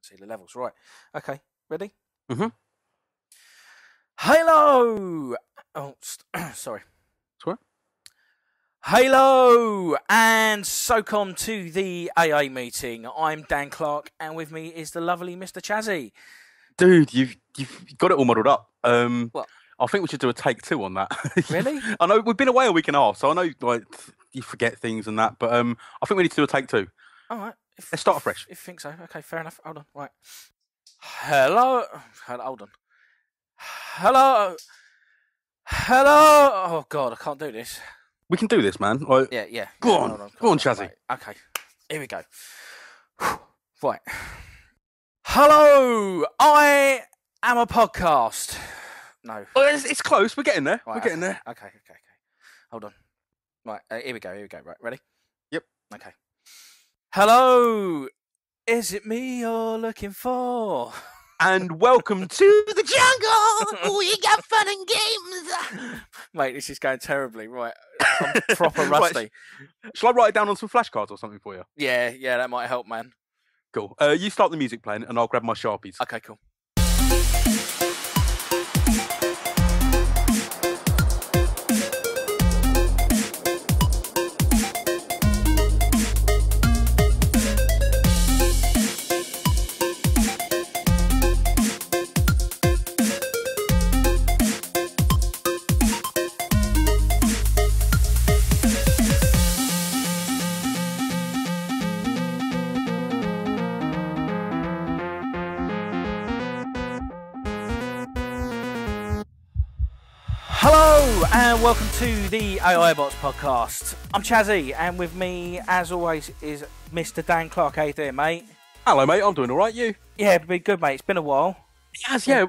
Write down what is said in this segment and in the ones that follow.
see the levels. Right. Okay. Ready? Mm-hmm. Hello. Oh, sorry. Sorry? Hello, and SOCOM to the AA meeting. I'm Dan Clark, and with me is the lovely Mr. Chazzy. Dude, you've got it all modelled up. What? I think we should do a take 2 on that. Really? I know we've been away a week and a half, so I know like you forget things and that, but I think we need to do a take 2. All right. Let's start afresh. If you think so. Okay, fair enough. Hold on. Right. Hello. Hold on. Hello. Oh, God, I can't do this. We can do this, man. Like, Yeah. Go Yeah, on. hold Go on, Chazzy. Right. Okay. Here we go. Right. Hello. I am a podcast. No. Well, it's close. We're getting there. Right, We're getting there. Okay. Hold on. Right, here we go. Right, ready? Yep. Okay. Hello. Is it me you're looking for? And welcome to the jungle. We got fun and games. Mate, this is going terribly. Right, I'm proper rusty. Right, shall I write it down on some flashcards or something for you? Yeah, that might help, man. Cool. You start the music playing, and I'll grab my Sharpies. Okay, cool. Hello and welcome to the AI Bots podcast. I'm Chazzy, and with me, as always, is Mr. Dan Clark. How you doing, mate? Hello, mate. I'm doing all right. You? Yeah, been good, mate. It's been a while. Yes, yeah.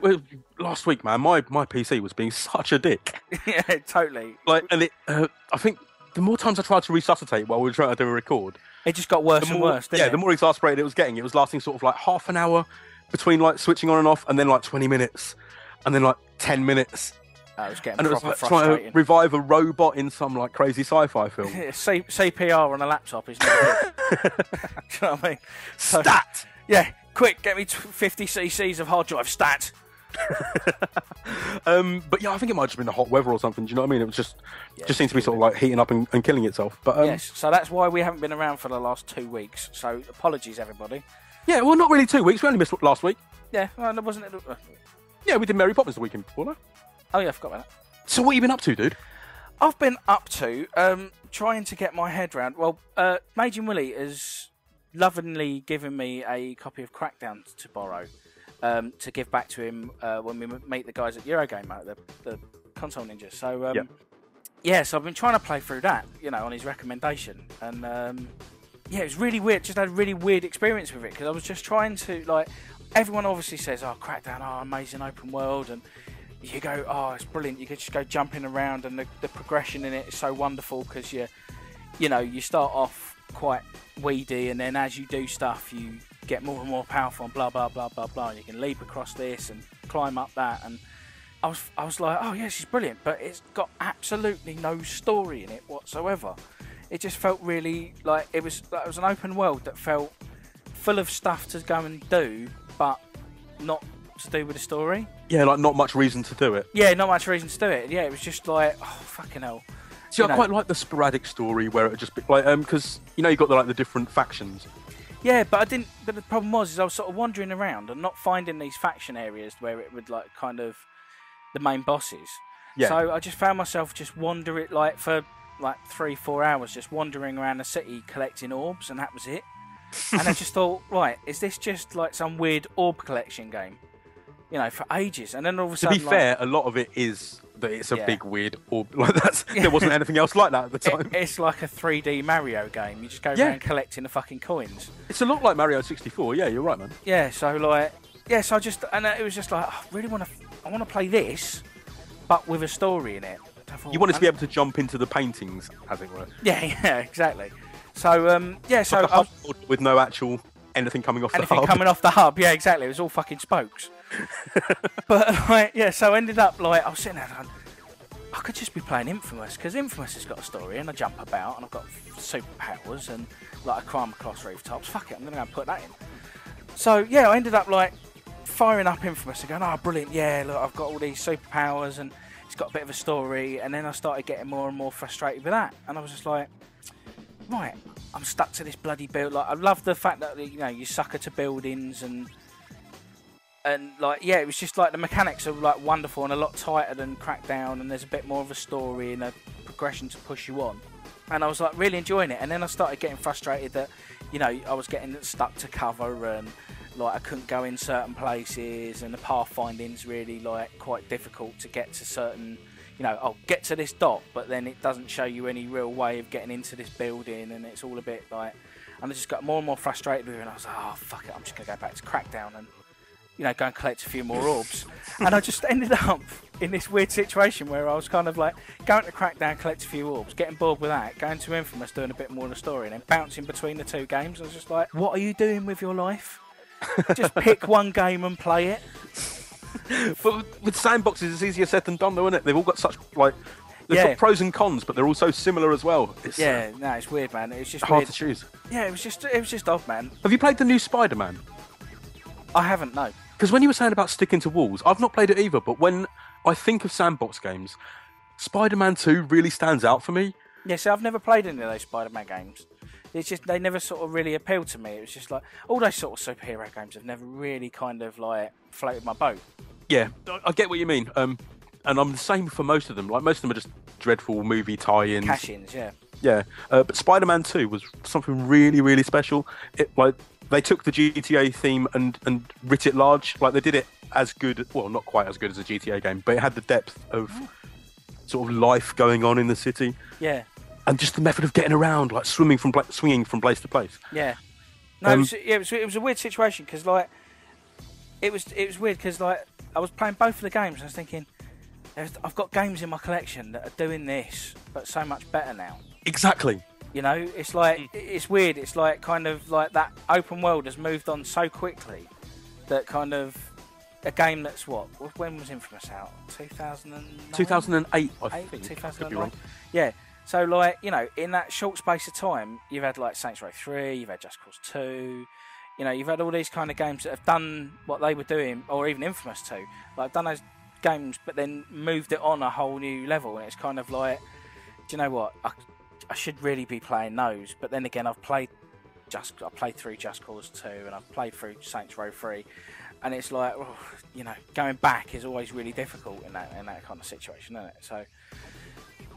Last week, man, my PC was being such a dick. Yeah, totally. Like, and I think the more times I tried to resuscitate while we were trying to do a record, It just got worse and worse, didn't it? yeah, the more exasperated it was getting. It was lasting sort of like half an hour between like switching on and off, and then like 20 minutes, and then like 10 minutes. It was getting And it was proper like trying frustrating. to revive a robot in some like crazy sci-fi film. CPR on a laptop is not good. Do you know what I mean? So, Stat! yeah, quick, get me 50 cc's of hard drive stat. But yeah, I think it might have just been the hot weather or something. Do you know what I mean? It was just seems to be sort of like heating up and killing itself. But Yes, so that's why we haven't been around for the last 2 weeks. So apologies, everybody. yeah, well, not really 2 weeks. We only missed last week. Yeah, well, there wasn't it. Yeah, we did Mary Poppins the weekend before that. Oh yeah, I forgot about that. So what have you been up to, dude? I've been up to trying to get my head round. Well, Majin Willie has lovingly given me a copy of Crackdown to borrow to give back to him when we meet the guys at Eurogamer, the console ninjas. So so I've been trying to play through that, on his recommendation, and it was really weird. Just had a really weird experience with it because I was just trying to everyone obviously says, "Oh, Crackdown, amazing open world," and you go, "Oh, it's brilliant." You could just go jumping around, and the progression in it is so wonderful because you start off quite weedy, and then as you do stuff, you get more and more powerful, and blah blah blah blah blah. And you can leap across this and climb up that, and I was like, "Oh yes, it's brilliant," but it's got absolutely no story in it whatsoever. It just felt really like it was an open world that felt full of stuff to go and do, but not to do with the story. Yeah, like not much reason to do it. Yeah, not much reason to do it. Yeah, it was just like, oh fucking hell. See, I quite like the sporadic story where it would just be like, because you got the different factions. Yeah, but I didn't. But the problem was, I was sort of wandering around and not finding these faction areas where it would kind of the main bosses. Yeah. So I just found myself just wandering for 3-4 hours, just wandering around the city collecting orbs, and that was it. And I just thought, right, is this just like some weird orb collection game? For ages, and then all of a sudden... To be fair, a lot of it is that it's a big weird orb. There wasn't anything else like that at the time. It's like a 3D Mario game. You just go around collecting the fucking coins. It's a lot like Mario 64. Yeah, you're right, man. Yeah, so so I just... And it was just like, I really want to play this, but with a story in it. You wanted to be able to jump into the paintings, as it were. Yeah, exactly. So, so... Like a hub with no actual... anything coming off the hub. Anything coming off the hub, yeah, exactly. It was all fucking spokes. But so I ended up I was sitting there going, I could just be playing Infamous, because Infamous has got a story, and I jump about, and I've got superpowers, and I climb across rooftops. Fuck it, I'm going to go and put that in. So yeah, I ended up like firing up Infamous and going, oh brilliant, yeah, look, I've got all these superpowers and it's got a bit of a story. And then I started getting more and more frustrated with that, and I was just like, right, I'm stuck to this bloody build. Like, I love the fact that, you know, you sucker to buildings and like, yeah, it was just like the mechanics are like wonderful and a lot tighter than Crackdown, and there's a bit more of a story and a progression to push you on. And I was like really enjoying it, and then I started getting frustrated that, you know, I was getting stuck to cover and like I couldn't go in certain places, and the pathfinding's really like quite difficult to get to certain, you know, I'll get to this dot, but then it doesn't show you any real way of getting into this building, and it's all a bit like, and I just got more and more frustrated with it, and I was like, oh fuck it, I'm just gonna go back to Crackdown and, you know, go and collect a few more orbs. And I just ended up in this weird situation where I was kind of like going to Crackdown, collect a few orbs, getting bored with that, going to Infamous, doing a bit more of the story, and then bouncing between the two games. I was just like, what are you doing with your life? Just pick one game and play it. But with sandboxes, it's easier said than done, though, isn't it? They've all got such like, they've got pros and cons, but they're all so similar as well. It's, no, it's weird, man. It's just hard weird to choose. Yeah, it was just odd, man. Have you played the new Spider-Man? I haven't, no. Because when you were saying about sticking to walls, I've not played it either, but when I think of sandbox games, Spider-Man 2 really stands out for me. Yeah, see, I've never played any of those Spider-Man games. It's just, they never sort of really appealed to me. It was just like, all those sort of superhero games have never really kind of like floated my boat. Yeah, I get what you mean. And I'm the same for most of them. Like, most of them are just dreadful movie tie-ins. Cash-ins, yeah. Yeah, but Spider-Man 2 was something really, really special. It, like, they took the GTA theme and writ it large. Like, they did it as good, well, not quite as good as a GTA game, but it had the depth of sort of life going on in the city. Yeah. And just the method of getting around, like swinging from place to place. Yeah. No, it was a weird situation because like it was weird because like I was playing both of the games and I was thinking, I've got games in my collection that are doing this, but so much better now. Exactly. You know, it's like it's weird. It's like kind of like that open world has moved on so quickly that kind of a game that's when was Infamous out? 2009? 2008, I think. 2009. Could be wrong. Yeah. So, like, you know, in that short space of time, you've had, like, Saints Row 3, you've had Just Cause 2, you know, you've had all these kind of games that have done what they were doing, or even Infamous 2, like, done those games, but then moved it on a whole new level, and it's kind of like, do you know what, I should really be playing those, but then again, I played through Just Cause 2, and I've played through Saints Row 3, and it's like, you know, going back is always really difficult in that kind of situation, isn't it? So...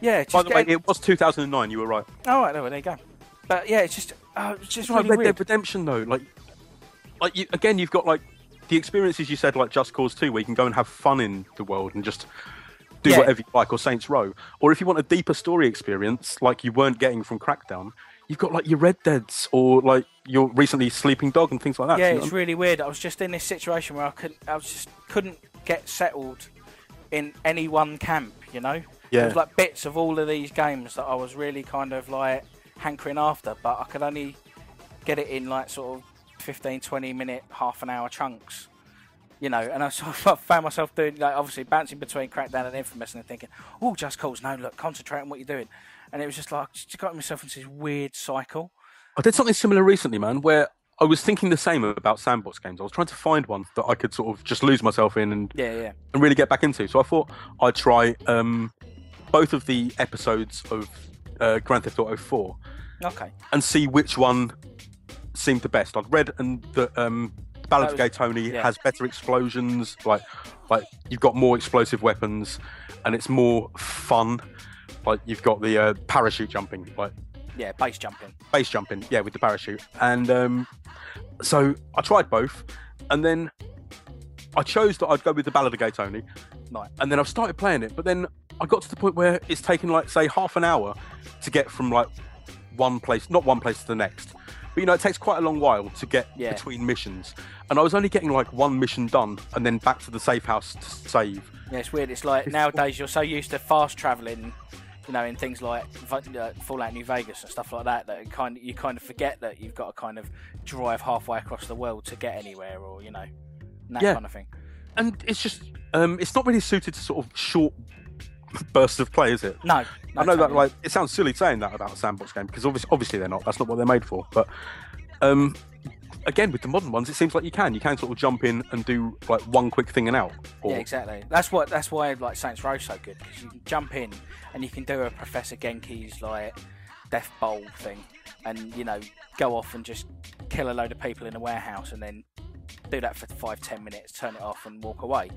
yeah. By the way, it was 2009. You were right. Oh, right, there you go. But yeah, it's just really Red weird. Dead Redemption though, like you've got like the experiences you said, like Just Cause 2, where you can go and have fun in the world and just do whatever you like, or Saints Row, or if you want a deeper story experience like you weren't getting from Crackdown, you've got like your Red Deads or like your recently Sleeping Dog and things like that. Yeah, it's really weird. I was just in this situation where I just couldn't get settled in any one camp, you know. Yeah. There was like bits of all of these games that I was really kind of like hankering after, but I could only get it in like sort of 15, 20 minute, half an hour chunks, you know. And I sort of found myself doing, like, obviously bouncing between Crackdown and Infamous and thinking, oh, Just Cause, no, look, concentrate on what you're doing. And it was just like, I just got myself into this weird cycle. I did something similar recently, man, where I was thinking the same about sandbox games. I was trying to find one that I could sort of just lose myself in and really get back into. So I thought I'd try both of the episodes of Grand Theft Auto 4, and see which one seemed the best. I'd read and the Ballad of Gay Tony has better explosions, like you've got more explosive weapons, and it's more fun. Like you've got the parachute jumping, like base jumping, with the parachute. And so I tried both, and then I chose that I'd go with the Ballad of Gay Tony. Right. And then I've started playing it, but then I got to the point where it's taken like, say, half an hour to get from like not one place to the next, but you know, it takes quite a long while to get between missions, and I was only getting like one mission done and then back to the safe house to save. Yeah, it's weird. It's like nowadays you're so used to fast traveling, you know, in things like Fallout New Vegas and stuff like that, that you kind of forget that you've got to kind of drive halfway across the world to get anywhere, or you know, that kind of thing. And it's just it's not really suited to sort of short bursts of play, is it? No, I know that, like, it sounds silly saying that about a sandbox game, because obviously they're not. That's not what they're made for. But again, with the modern ones, it seems like you can sort of jump in and do like one quick thing and out. Yeah, exactly. That's why like Saints Row's so good, because you can jump in and you can do a Professor Genki's like death bowl thing, and go off and just kill a load of people in a warehouse, and then do that for 5-10 minutes, turn it off, and walk away.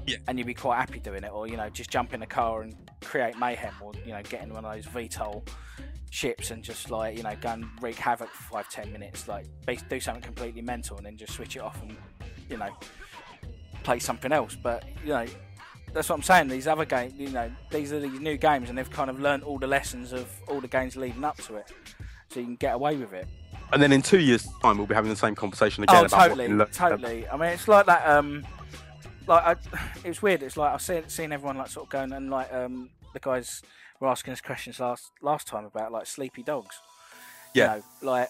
Yeah. And you'd be quite happy doing it, or just jump in a car and create mayhem, or get in one of those VTOL ships and just like go and wreak havoc for 5-10 minutes, like do something completely mental, and then just switch it off and play something else. But that's what I'm saying. These other games, these are these new games, and they've kind of learned all the lessons of all the games leading up to it, so you can get away with it. And then in 2 years' time, we'll be having the same conversation again. Totally. I mean, it's like that. It was weird. It's like I've seen everyone like sort of going, and like the guys were asking us questions last time about like sleepy dogs. Yeah. Like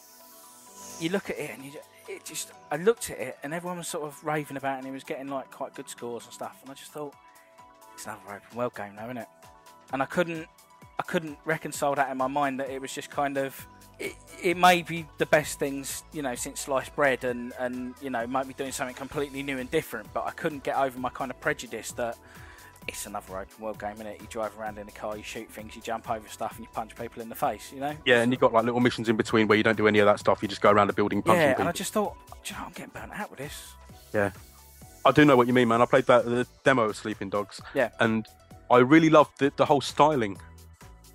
you look at it and I looked at it and everyone was sort of raving about it, and he was getting like quite good scores and stuff, and I just thought, it's another open world game though, isn't it? And I couldn't reconcile that in my mind, that it was just kind of, it may be the best things, since sliced bread, and might be doing something completely new and different, but I couldn't get over my kind of prejudice that it's another open world game, innit? You drive around in a car, you shoot things, you jump over stuff, and you punch people in the face, Yeah, and you've got like little missions in between where you don't do any of that stuff, you just go around a building punching people. And I just thought, I'm getting burnt out with this. Yeah. I do know what you mean, man. I played the demo of Sleeping Dogs. Yeah. And I really loved the whole styling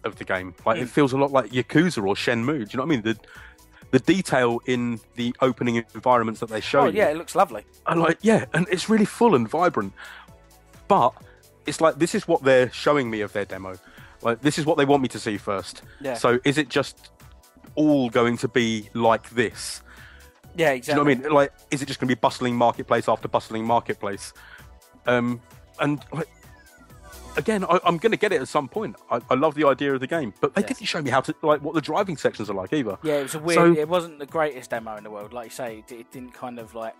of the game. Like it feels a lot like Yakuza or Shenmue. Do you know what I mean? The detail in the opening environments that they show you. Yeah, it looks lovely. And and it's really full and vibrant. But it's like, this is what they're showing me of their demo. Like, this is what they want me to see first. Yeah. So is it just all going to be like this? Yeah, exactly. Do you know what I mean? Like, is it just going to be bustling marketplace after bustling marketplace? And like, again, I'm going to get it at some point. I love the idea of the game, but they didn't show me how to, like, what the driving sections are like either. Yeah, it was a weird. It wasn't the greatest demo in the world, like you say. It didn't kind of like.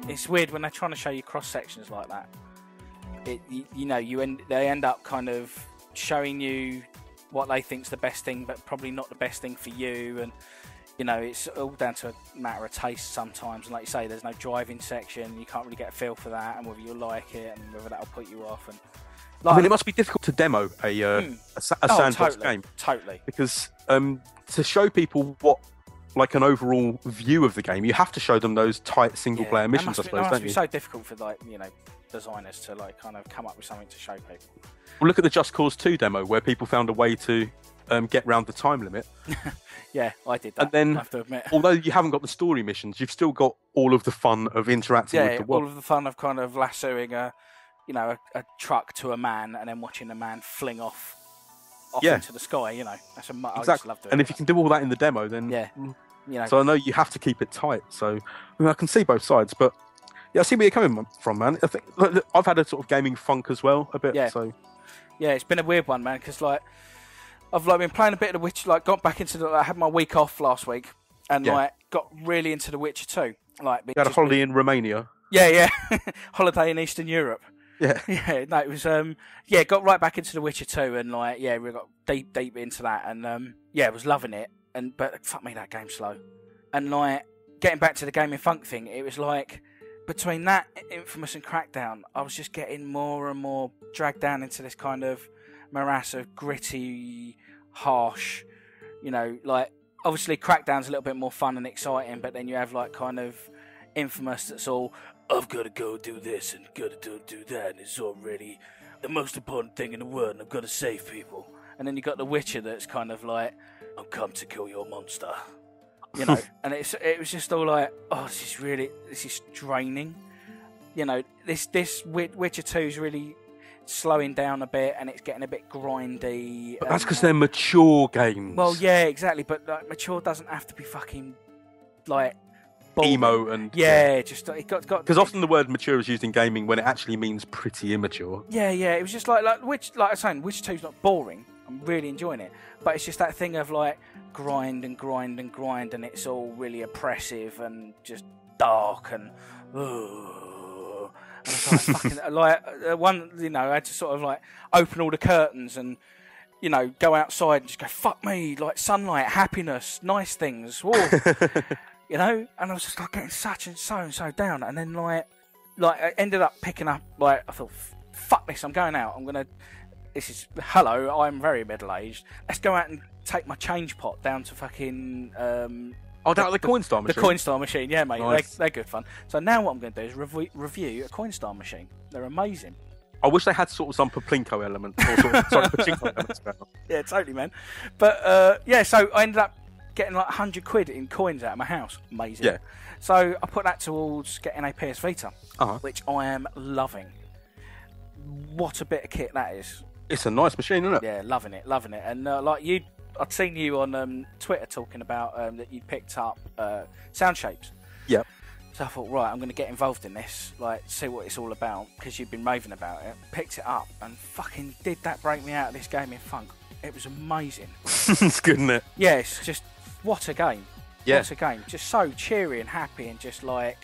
It's weird when they're trying to show you cross sections like that. They end up kind of showing you what they think's the best thing, but probably not the best thing for you, and it's all down to a matter of taste sometimes. And like you say, there's no driving section. You can't really get a feel for that, and whether you'll like it, and whether that'll put you off. And I mean, it must be difficult to demo a sandbox game. Totally. Because to show people what, like, an overall view of the game, you have to show them those tight single-player missions, I suppose, don't you? It must be so difficult for, like, designers to, like, kind of come up with something to show people. Well, look at the Just Cause 2 demo, where people found a way to get round the time limit. Yeah, I did that, and then, I have to admit. Although you haven't got the story missions, you've still got all of the fun of interacting with the world. All of the fun of kind of lassoing a truck to a man, and then watching the man fling off into the sky. That's exactly. I just love doing. And if you can do all that in the demo, then So I know you have to keep it tight. So I can see both sides, but I see where you're coming from, man. I think I've had a sort of gaming funk as well, a bit. Yeah. So it's been a weird one, man, because like I've like been playing a bit of The Witcher. Like got back into I had my week off last week, and like got really into The Witcher 2. Like you had a holiday in Romania. Yeah, holiday in Eastern Europe. Yeah. No, it was got right back into The Witcher 2, and like we got deep into that, and was loving it. But fuck me, that game's slow. And like getting back to the gaming funk thing, it was like between that, Infamous, and Crackdown, I was just getting more and more dragged down into this kind of morass of gritty, harsh, like obviously Crackdown's a little bit more fun and exciting, but then you have like kind of Infamous that's all, I've got to go do this and got to do that, and it's all really the most important thing in the world, and I've got to save people. And then you got The Witcher that's kind of like, I've come to kill your monster, and it was just all like, oh, this is draining. This Witcher 2 is really slowing down a bit, and it's getting a bit grindy. But that's because they're mature games. Well, yeah, exactly. But like, mature doesn't have to be fucking like boring. Emo and just it got because often the word mature is used in gaming when it actually means pretty immature. Yeah. It was just like I was saying, Witcher 2's not boring. I'm really enjoying it, but it's just that thing of like grind, and it's all really oppressive and just dark and. And I was like, fucking, I had to sort of like open all the curtains and go outside and just go, fuck me, like sunlight, happiness, nice things. you know. And I was just like getting such and so down, and then like I ended up picking up like I thought, fuck this, I'm going out. Hello, I'm very middle aged. Let's go out and take my change pot down to fucking. Down at the Coinstar machine. The Coinstar machine, yeah, mate. Nice. They're good fun. So now what I'm going to do is review a Coinstar machine. They're amazing. I wish they had sort of some Plinko element. Pachinko elements. Yeah, totally, man. But so I ended up getting like 100 quid in coins out of my house. Amazing. Yeah. So I put that towards getting a PS Vita, which I am loving. What a bit of kit that is. It's a nice machine, isn't it? Yeah, loving it. And I'd seen you on Twitter talking about that you picked up Sound Shapes. Yep. So I thought, right, I'm going to get involved in this, like, see what it's all about, because you've been raving about it. Picked it up, and fucking did that break me out of this game in funk. It was amazing. It's good, isn't it? Yeah, it's just, what a game. Yeah. What a game. Just so cheery and happy, and just like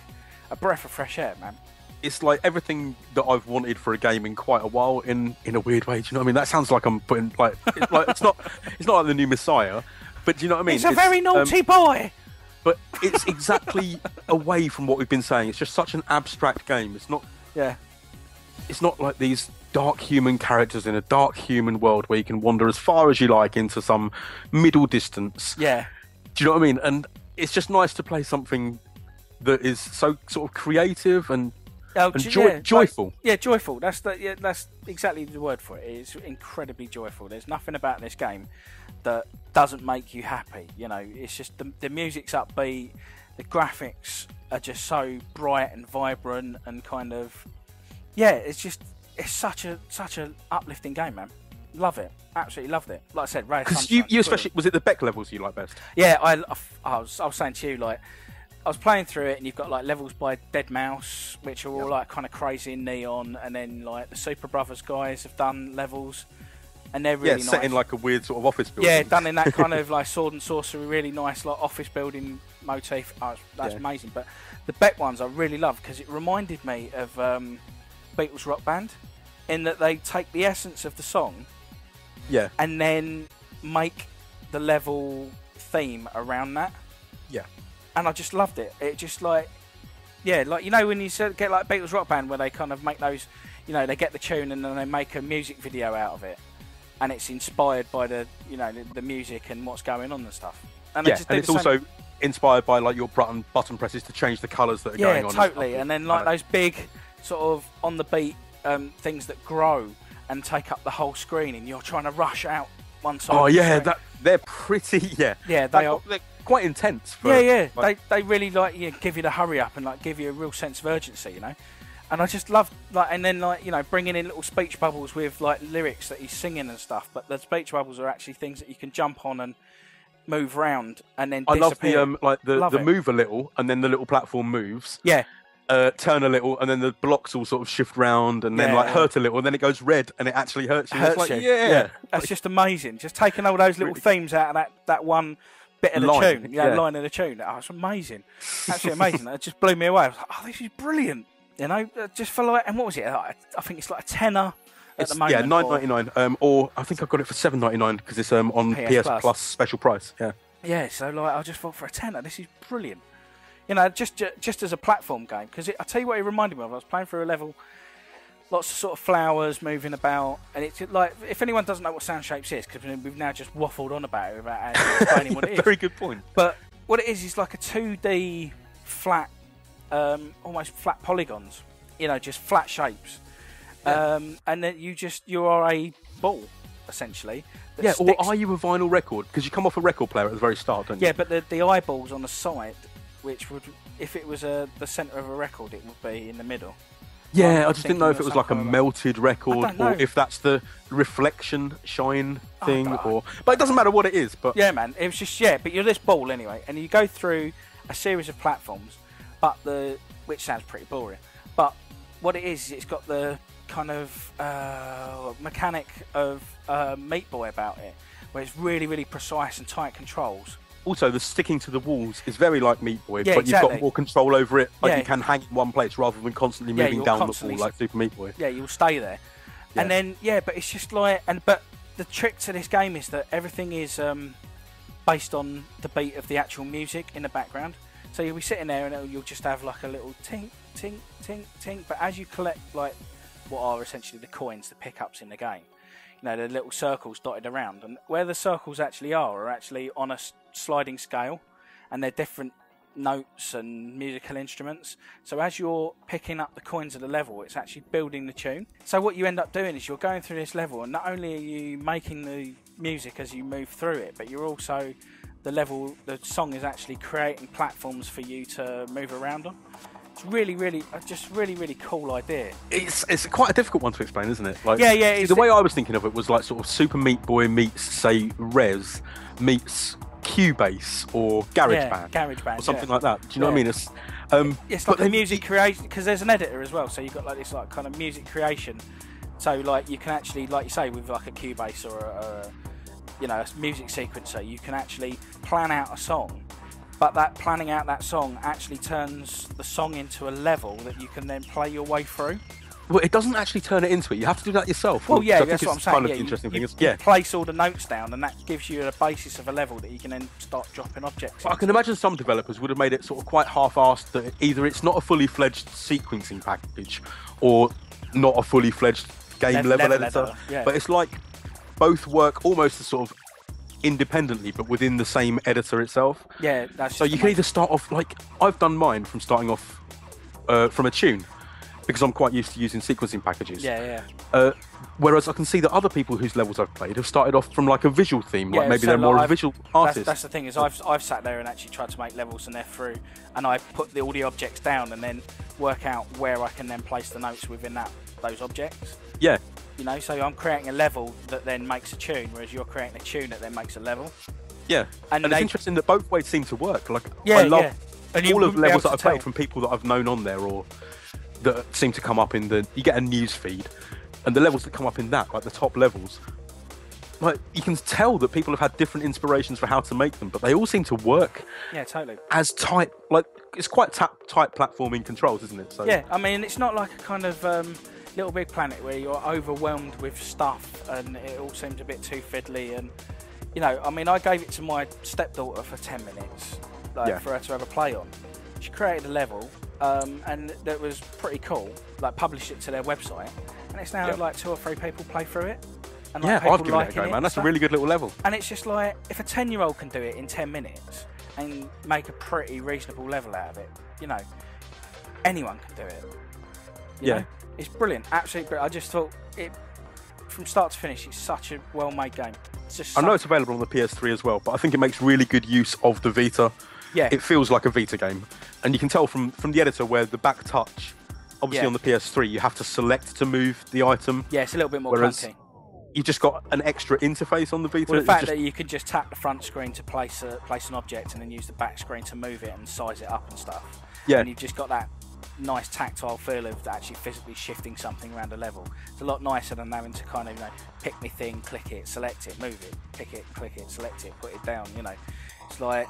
a breath of fresh air, man. It's like everything that I've wanted for a game in quite a while, in a weird way. Do you know what I mean? That sounds like I'm putting it's not like the new Messiah, but do you know what I mean? It's a very naughty boy. But it's exactly away from what we've been saying. It's just such an abstract game. It's not. Yeah. It's not like these dark human characters in a dark human world where you can wander as far as you like into some middle distance. Yeah. Do you know what I mean? And it's just nice to play something that is so sort of creative and. Joyful. Joyful. That's exactly the word for it. It's incredibly joyful. There's nothing about this game that doesn't make you happy. You know, it's just the music's upbeat, the graphics are just so bright and vibrant and kind of it's such a uplifting game, man. Love it. Absolutely loved it. Like I said, because you especially, was it the Beck levels you like best? Yeah, I was saying to you, like, I was playing through it, and you've got like levels by Dead Mouse, which are all like kind of crazy and neon, and then like the Super Brothers guys have done levels, and they're really nice. Set in like a weird sort of office building. Yeah, done in that kind of like sword and sorcery, really nice like office building motif. That's amazing. But the Beck ones I really love because it reminded me of Beatles Rock Band, in that they take the essence of the song, and then make the level theme around that. Yeah. And I just loved it. It just like you know when you get like Beatles Rock Band where they kind of make those, you know, they get the tune and then they make a music video out of it, and it's inspired by the music and what's going on and stuff. And it's also inspired by like your button presses to change the colours that are going on. Yeah, totally. And then like those big sort of on the beat things that grow and take up the whole screen, and you're trying to rush out one side. Oh yeah, they're pretty. Yeah, they are. They're quite intense. Like, they really like give you the hurry up and like give you a real sense of urgency, you know. And I just love like, and then like, you know, bringing in little speech bubbles with like lyrics that he's singing and stuff. But the speech bubbles are actually things that you can jump on and move around and then disappear. I love the move a little, and then the little platform moves. Yeah. Turn a little, and then the blocks all sort of shift round, and then hurt a little, and then it goes red, and it actually hurts you. That's just amazing. Just taking all those little themes out of that one bit of the tune, line of the tune. Oh, it's amazing, absolutely amazing. It just blew me away. I was like, oh, this is brilliant. You know, just for like, and what was it? I think it's like a tenner at the moment. Yeah, $9.99. Or I think I got it for $7.99 because it's on PS Plus special price. Yeah. Yeah. So like, I just thought for a tenner, this is brilliant. You know, just as a platform game, because I tell you what, it reminded me of. I was playing through a level. Lots of sort of flowers moving about, and it's like, if anyone doesn't know what Sound Shapes is, because we've now just waffled on about it without actually explaining what it is. Very good point. But what it is like a 2D flat, almost flat polygons, you know, just flat shapes. Yeah. And then you are a ball, essentially. Yeah, or are you a vinyl record? Because you come off a record player at the very start, don't you? Yeah, but the eyeballs on the side, which would, if it was the centre of a record, it would be in the middle. Yeah, I just didn't know if it was like a melted record or if that's the reflection shine thing, but it doesn't matter what it is. But yeah, man, it was just but you're this ball anyway, and you go through a series of platforms, which sounds pretty boring. But what it is, it's got the kind of mechanic of Meat Boy about it, where it's really, really precise and tight controls. Also, the sticking to the walls is very like Meat Boy, but you've got more control over it. Like you can hang in one place rather than constantly moving down the wall like Super Meat Boy. Yeah, you'll stay there. Yeah. And then, but it's just like... But the trick to this game is that everything is based on the beat of the actual music in the background. So you'll be sitting there and you'll just have like a little tink, tink, tink, tink. But as you collect like what are essentially the coins, the pickups in the game, you know, the little circles dotted around, and where the circles actually are actually on a sliding scale, and they're different notes and musical instruments. So as you're picking up the coins of the level, it's actually building the tune. So what you end up doing is you're going through this level, and not only are you making the music as you move through it, but you're also the song is actually creating platforms for you to move around on. It's really cool idea. It's quite a difficult one to explain, isn't it? Like, yeah. The way I was thinking of it was like sort of Super Meat Boy meets, say, Rez meets Cubase or GarageBand or something like that. Do you know what I mean? It's like a music creation, because there's an editor as well. So you've got like this like kind of music creation. So like you can actually, like you say, with like a Cubase or a music sequencer, you can actually plan out a song. But that planning out that song actually turns the song into a level that you can then play your way through. Well, it doesn't actually turn it into it. You have to do that yourself. Well, yeah, that's what I'm saying. Kind of the interesting thing. You place all the notes down, and that gives you a basis of a level that you can then start dropping objects. I can imagine some developers would have made it sort of quite half-assed, that either it's not a fully fledged sequencing package or not a fully fledged game level editor. Yeah. But it's like both work almost as sort of independently, but within the same editor itself. Yeah, that's so you can either start off like I've done mine from starting off from a tune, because I'm quite used to using sequencing packages. Whereas I can see that other people whose levels I've played have started off from like a visual theme, like maybe they're more a visual artist. That's the thing, is I've sat there and actually tried to make levels and they're through, and I put all the objects down and then work out where I can then place the notes within those objects. Yeah. You know, so I'm creating a level that then makes a tune, whereas you're creating a tune that then makes a level. Yeah, and it's interesting that both ways seem to work. Like, I love all of the levels that I've played from people that I've known on there, or that seem to come up in you get a news feed, and the levels that come up in that, like the top levels, like you can tell that people have had different inspirations for how to make them, but they all seem to work. Yeah, totally. As tight, like it's quite tight platforming controls, isn't it? So yeah, I mean, it's not like a kind of Little Big Planet where you're overwhelmed with stuff and it all seems a bit too fiddly. And you know, I mean, I gave it to my stepdaughter for 10 minutes, for her to have a play on. She created a level, and that was pretty cool. Like, published it to their website, and it's now like 2 or 3 people play through it. And like, I've given it a go, man. That's a really good little level. And it's just like, if a 10-year-old can do it in 10 minutes and make a pretty reasonable level out of it, you know, anyone can do it. You know? It's brilliant, absolutely brilliant. I just thought it, from start to finish, it's such a well-made game. It's just I know it's available on the PS3 as well, but I think it makes really good use of the Vita. Yeah. It feels like a Vita game. And you can tell from the editor where the back touch, obviously on the PS3, you have to select to move the item. Yeah, it's a little bit more clunky. You've just got an extra interface on the Vita. Well, the fact that you can just tap the front screen to place an object and then use the back screen to move it and size it up and stuff. Yeah. And you've just got that nice tactile feel of actually physically shifting something around a level. It's a lot nicer than having to kind of, you know, pick my thing, click it, select it, move it, pick it, click it, select it, put it down, you know. It's like,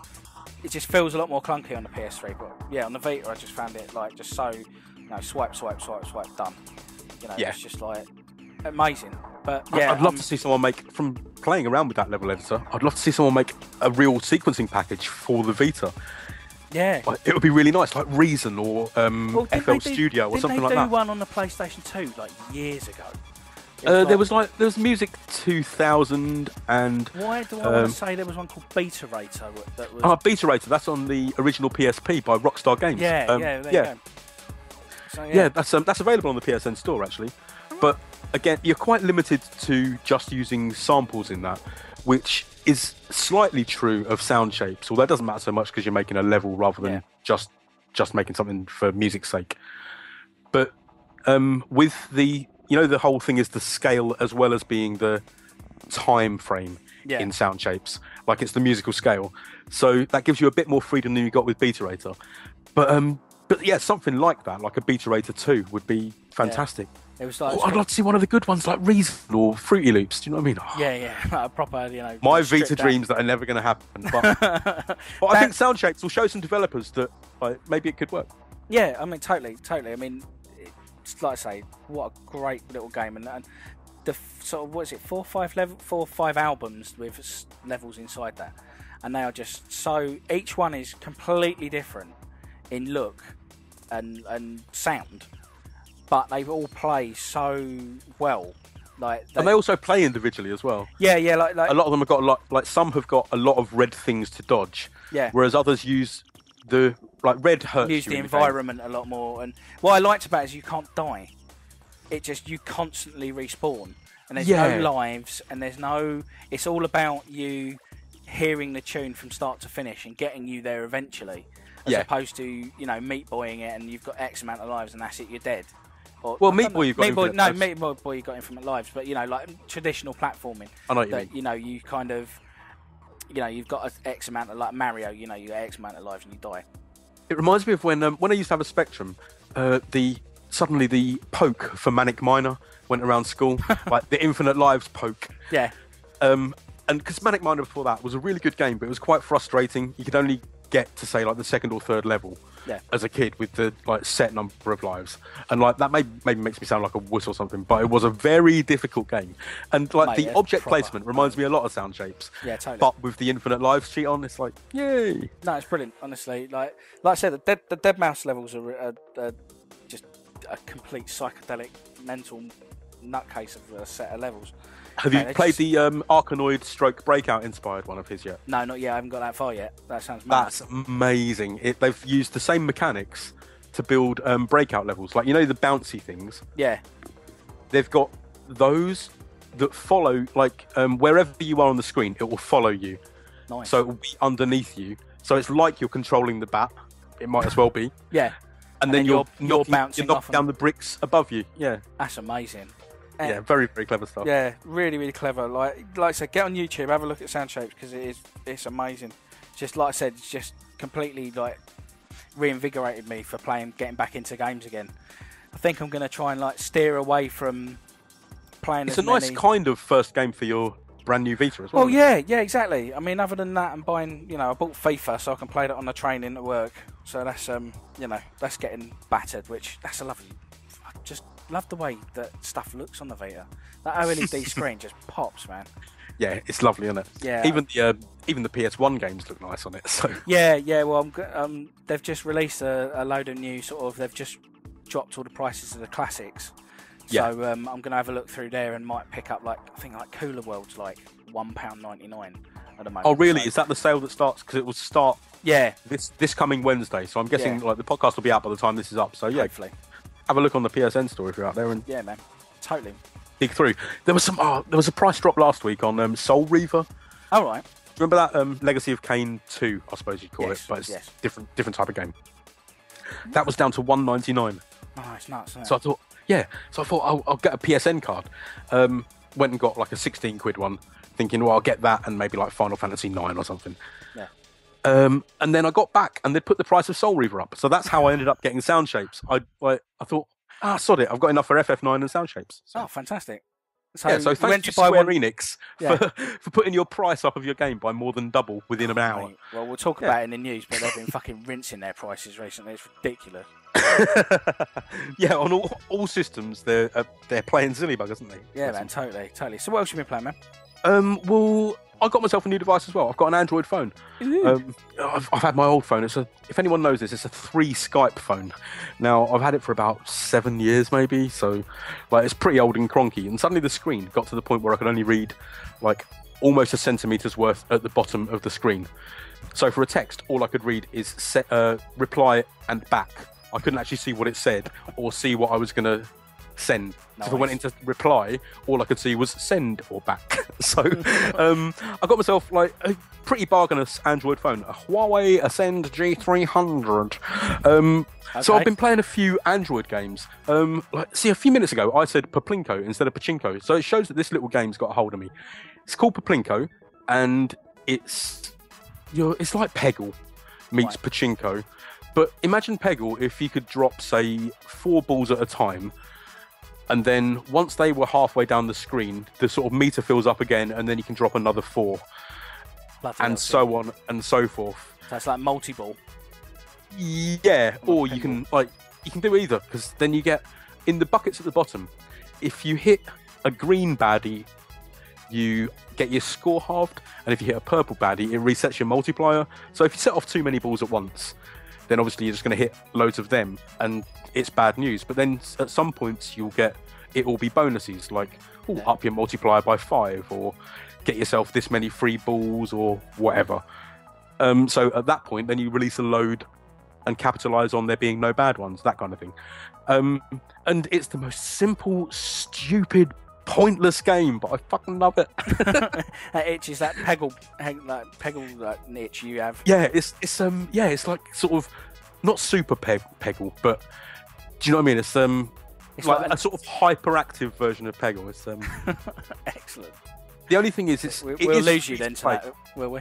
it just feels a lot more clunky on the PS3, but yeah, on the Vita I just found it like just so, you know, swipe, swipe, swipe, swipe, done. You know, it's just like amazing. But yeah, I'd love to see someone make, from playing around with that level editor, I'd love to see someone make a real sequencing package for the Vita. Yeah, like, it would be really nice, like Reason or FL Studio or something like that. Didn't they do one on the PlayStation 2 like years ago? There was Music 2000 and... Why do I want to say there was one called Beta-Rater that was... Beta-Rater, that's on the original PSP by Rockstar Games. There you go. So, that's available on the PSN store actually. But again, you're quite limited to just using samples in that, which is slightly true of sound shapes, although it doesn't matter so much because you're making a level rather than just making something for music's sake. But with the... You know, the whole thing is the scale as well as being the time frame in sound shapes. Like, it's the musical scale. So that gives you a bit more freedom than you got with Beta-Rater. But yeah, something like that, like a Beta-Rater 2 would be fantastic. It was like, I'd like to see one of the good ones like Reason or Fruity Loops. Do you know what I mean? Like a proper, you know... My Vita dreams that are never going to happen. But I think sound shapes will show some developers that maybe it could work. Yeah, I mean, totally. I mean... Like I say, what a great little game, and the sort of, what is it, 4 or 5 albums with levels inside that, and they are just so. Each one is completely different in look and sound, but they all play so well. And they also play individually as well. Yeah, like a lot of them have got a lot. Like some have got a lot of red things to dodge. Yeah. Whereas others use the red hurts. Use the environment a lot more. And what I liked about it is you can't die. You constantly respawn, and there's no lives, and there's no. It's all about you hearing the tune from start to finish and getting you there eventually, as opposed to meat boying it and you've got X amount of lives and that's it, you're dead. Meat Boy, you've got infinite lives. Meat Boy, you've got infinite lives, but like traditional platforming. I know what you mean. You kind of, you've got an X amount of, like Mario. You got X amount of lives and you die. It reminds me of when I used to have a Spectrum. Suddenly the poke for Manic Miner went around school, like the infinite lives poke. Yeah. And because Manic Miner before that was a really good game, but it was quite frustrating. You could only get to say like the second or third level. Yeah. As a kid with the set number of lives, and like that maybe makes me sound like a wuss or something, but it was a very difficult game. And like the object placement reminds me a lot of Sound Shapes. Yeah, totally. But with the infinite lives cheat on, it's like yay. No, it's brilliant. Honestly, like I said, the Dead Mouse levels are just a complete psychedelic mental nutcase of a set of levels. Have you played the Arkanoid stroke Breakout inspired one of his yet? No, not yet. I haven't got that far yet. That sounds mad. That's amazing. They've used the same mechanics to build Breakout levels. Like, the bouncy things? Yeah. They've got those that follow, like, wherever you are on the screen, it will follow you. Nice. So it will be underneath you. So it's like you're controlling the bat. It might as well be. Yeah. And then you're bouncing knocking down the bricks above you. Yeah. That's amazing. Yeah, very, very clever stuff. Yeah, really, really clever. Like I said, get on YouTube, have a look at Sound Shapes because it's amazing. Just like I said, it's just completely like reinvigorated me for getting back into games again. I think I'm going to try and like steer away from playing. It's a nice kind of first game for your brand new Vita as well. Oh yeah, exactly. I mean, other than that, I'm buying. I bought FIFA so I can play that on the train into work. So that's that's getting battered, which that's a lovely. I just love the way that stuff looks on the Vita. That OLED screen just pops, man. Yeah, it's lovely, isn't it? Yeah. Even the PS1 games look nice on it. So. Yeah. Well, they've just released a load of new sort of. They've just dropped all the prices of the classics. Yeah. So I'm going to have a look through there and might pick up like I think like Cooler World's like £1.99 at the moment. Oh really? So, is that the sale that starts? Because it will start. Yeah. This coming Wednesday. So I'm guessing like the podcast will be out by the time this is up. So yeah. Hopefully. Have a look on the PSN store if you're out there and yeah, man, totally dig through. There was a price drop last week on Soul Reaver. All right. Remember that Legacy of Kain 2, I suppose you'd call it, but it's different type of game. That was down to $1.99. Oh, it's nuts. Isn't it? So I thought I'll get a PSN card. Went and got like a 16 quid one, thinking I'll get that and maybe like Final Fantasy 9 or something. Yeah. And then I got back and they put the price of Soul Reaver up. So that's how I ended up getting Sound Shapes. I thought, sod it, I've got enough for FF9 and Sound Shapes. So. Oh, fantastic. So thanks to Square Enix for putting your price up of your game by more than double within an hour. Mate. Well, we'll talk about it in the news, but they've been fucking rinsing their prices recently. It's ridiculous. Yeah, on all systems, they're playing silly bug, isn't they? Yeah, man, totally. So what else have you been playing, man? Well, I got myself a new device as well. I've got an Android phone. I've had my old phone. If anyone knows this, it's a 3 Skype phone. Now, I've had it for about 7 years maybe, so like it's pretty old and cronky. And suddenly the screen got to the point where I could only read like almost a centimetre's worth at the bottom of the screen. So for a text, all I could read is reply and back. I couldn't actually see what it said or see what I was going to send. Nice. So if I went into reply, all I could see was send or back. So I got myself like a pretty bargainous Android phone, a Huawei Ascend G300. So I've been playing a few Android games. A few minutes ago I said Paplinko instead of Pachinko, so it shows that this little game's got a hold of me. It's called Paplinko, and it's like Peggle meets Pachinko. But imagine Peggle if you could drop, say, 4 balls at a time, and then once they were halfway down the screen, the sort of meter fills up again, and then you can drop another 4, and so on and so forth. So it's like multi-ball. Yeah, or you can do either, because then you get in the buckets at the bottom. If you hit a green baddie, you get your score halved, and if you hit a purple baddie, it resets your multiplier. So if you set off too many balls at once, then obviously you're just going to hit loads of them, and it's bad news. But then at some points it will be bonuses, like up your multiplier by 5, or get yourself this many free balls, or whatever. So at that point, then you release a load and capitalize on there being no bad ones, that kind of thing. And it's the most simple, stupid, pointless game, but I fucking love it. That itch is that peggle itch you have. Yeah, it's like sort of not super peggle, but do you know what I mean? It's like a sort of hyperactive version of peggle. It's excellent. The only thing is, we'll lose you then to that, will we?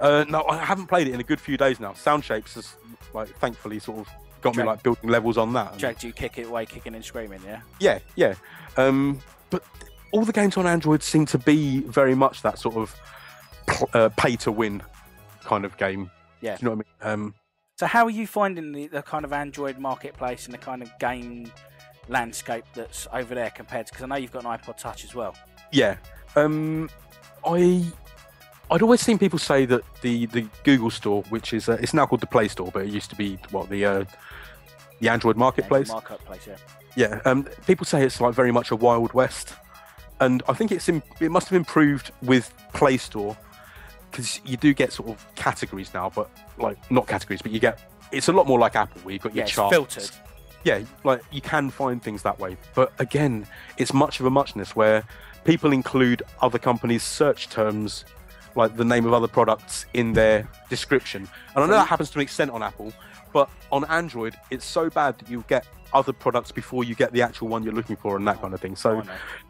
No, I haven't played it in a good few days now. Sound Shapes has, like, thankfully sort of got me like building levels on that. Dragged you kicking and screaming, yeah? Yeah. But all the games on Android seem to be very much that sort of pay to win kind of game. Yeah. Do you know what I mean? So how are you finding the kind of Android marketplace and the kind of game landscape that's over there compared to, because I know you've got an iPod Touch as well. Yeah. I'd always seen people say that the Google Store, which is it's now called the Play Store, but it used to be the Android marketplace. Yeah, marketplace, yeah. People say it's like very much a Wild West, and I think it must have improved with Play Store, because you do get sort of categories now, but like not categories, but it's a lot more like Apple, where you've got your charts. Filtered. Yeah, like you can find things that way, but again, it's much of a muchness where people include other companies' search terms, like the name of other products, in their description. And I know that happens to an extent on Apple, but on Android, it's so bad that you get other products before you get the actual one you're looking for and that kind of thing. So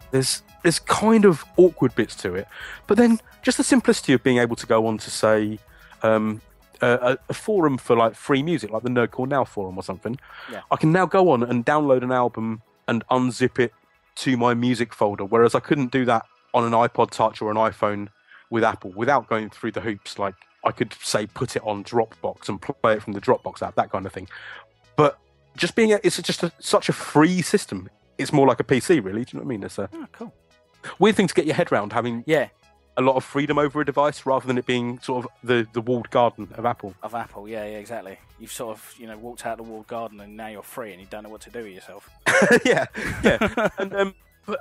there's kind of awkward bits to it. But then just the simplicity of being able to go on to, say, a forum for like free music, like the Nerdcore Now forum or something. Yeah. I can now go on and download an album and unzip it to my music folder, whereas I couldn't do that on an iPod Touch or an iPhone with Apple without going through the hoops. Like I could say put it on Dropbox and play it from the Dropbox app, that kind of thing. But just it's just such a free system. It's more like a PC, really. Do you know what I mean? It's cool. Weird thing to get your head around, having a lot of freedom over a device rather than it being sort of the walled garden of Apple. Of Apple, yeah, exactly. You've sort of walked out the walled garden and now you're free and you don't know what to do with yourself. yeah. And but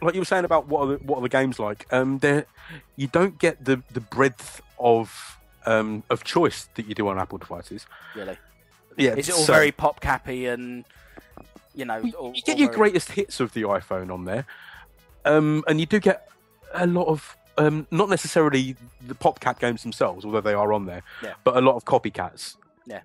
like you were saying about what are the games like? You don't get the breadth of choice that you do on Apple devices. Really? Yeah. Is it all very pop cappy and you get your greatest hits of the iPhone on there, and you do get a lot of not necessarily the PopCap games themselves, although they are on there, but a lot of copycats. Yeah.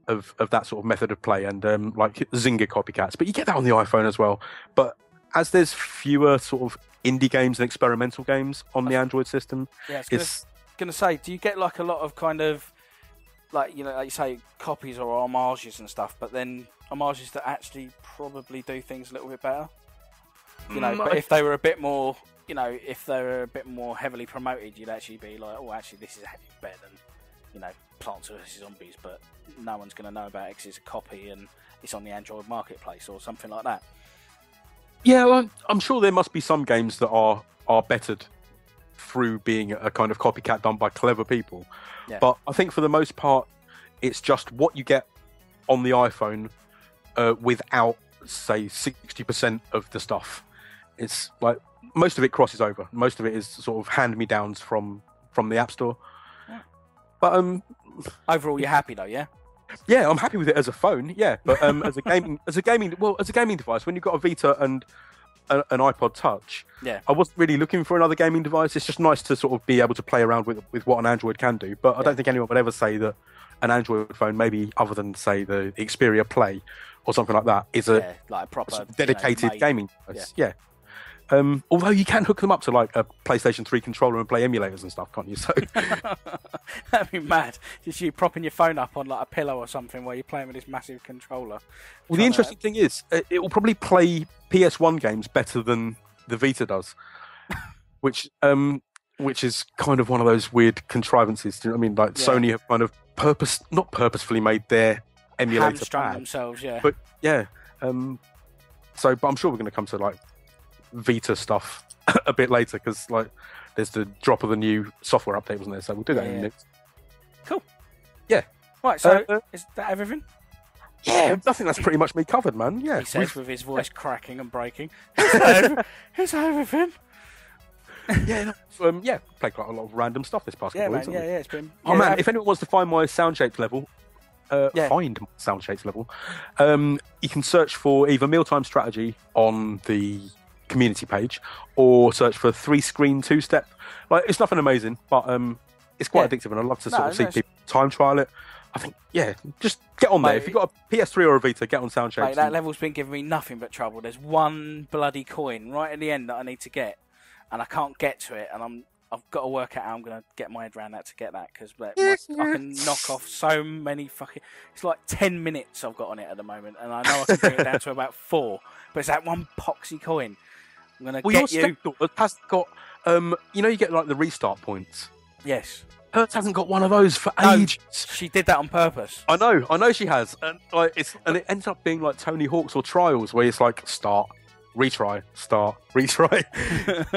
Of that sort of method of play, and like Zynga copycats, but you get that on the iPhone as well. But as there's fewer sort of indie games and experimental games on the Android system, it's gonna say, do you get like a lot of kind of like like you say, copies or homages and stuff, but then homages that actually probably do things a little bit better? But if they were a bit more, if they were a bit more heavily promoted, you'd actually be like, oh, actually, this is better than, Plants vs Zombies, but no one's going to know about it because it's a copy and it's on the Android marketplace or something like that. Yeah, well, I'm sure there must be some games that are bettered through being a kind of copycat done by clever people. Yeah. But I think for the most part, it's just what you get on the iPhone without, say, 60% of the stuff. It's like most of it crosses over. Most of it is sort of hand-me-downs from the App Store. Yeah. But overall, you're happy though, yeah? Yeah, I'm happy with it as a phone. Yeah, but as a gaming device, when you've got a Vita and an iPod Touch, I wasn't really looking for another gaming device. It's just nice to sort of be able to play around with what an Android can do. But I don't think anyone would ever say that an Android phone, maybe other than say the Xperia Play or something like that, is a like a proper dedicated gaming device. Yeah. Although you can hook them up to like a PlayStation 3 controller and play emulators and stuff, can't you? So that'd be mad. Just you propping your phone up on like a pillow or something while you're playing with this massive controller. Well, the interesting thing is, it will probably play PS1 games better than the Vita does, which is kind of one of those weird contrivances. Do you know what I mean? Like Sony have kind of not purposefully made their emulator hamstrung bad themselves, yeah. But yeah, but I'm sure we're going to come to like Vita stuff a bit later because like there's the drop of the new software update, wasn't there? So we'll do that in a minute. Cool. Yeah. Right. So is that everything? Yeah, I think that's pretty much me covered, man. Yeah. He says with his voice cracking and breaking. Is that everything? Played quite a lot of random stuff this past couple of weeks. It's been. Oh man, if anyone wants to find my sound shapes level, you can search for either Mealtime Strategy on the community page, or search for 3-screen 2-step. Like it's nothing amazing, but it's quite addictive, and I'd love to sort of see people time trial it. I think, just get on there. If you've got a PS3 or a Vita, get on Sound Shapes. Mate, that level's been giving me nothing but trouble. There's one bloody coin right at the end that I need to get, and I can't get to it, and I've got to work out how I'm going to get my head around that to get that, because I can knock off so many fucking... It's like 10 minutes I've got on it at the moment, and I know I can bring it down to about 4, but it's that one poxy coin. I'm going to get you... It has got... you get like the restart points. Yes. Hers hasn't got one of those for ages. She did that on purpose. I know she has, and it ends up being like Tony Hawk's or Trials, where it's like start, retry, start, retry.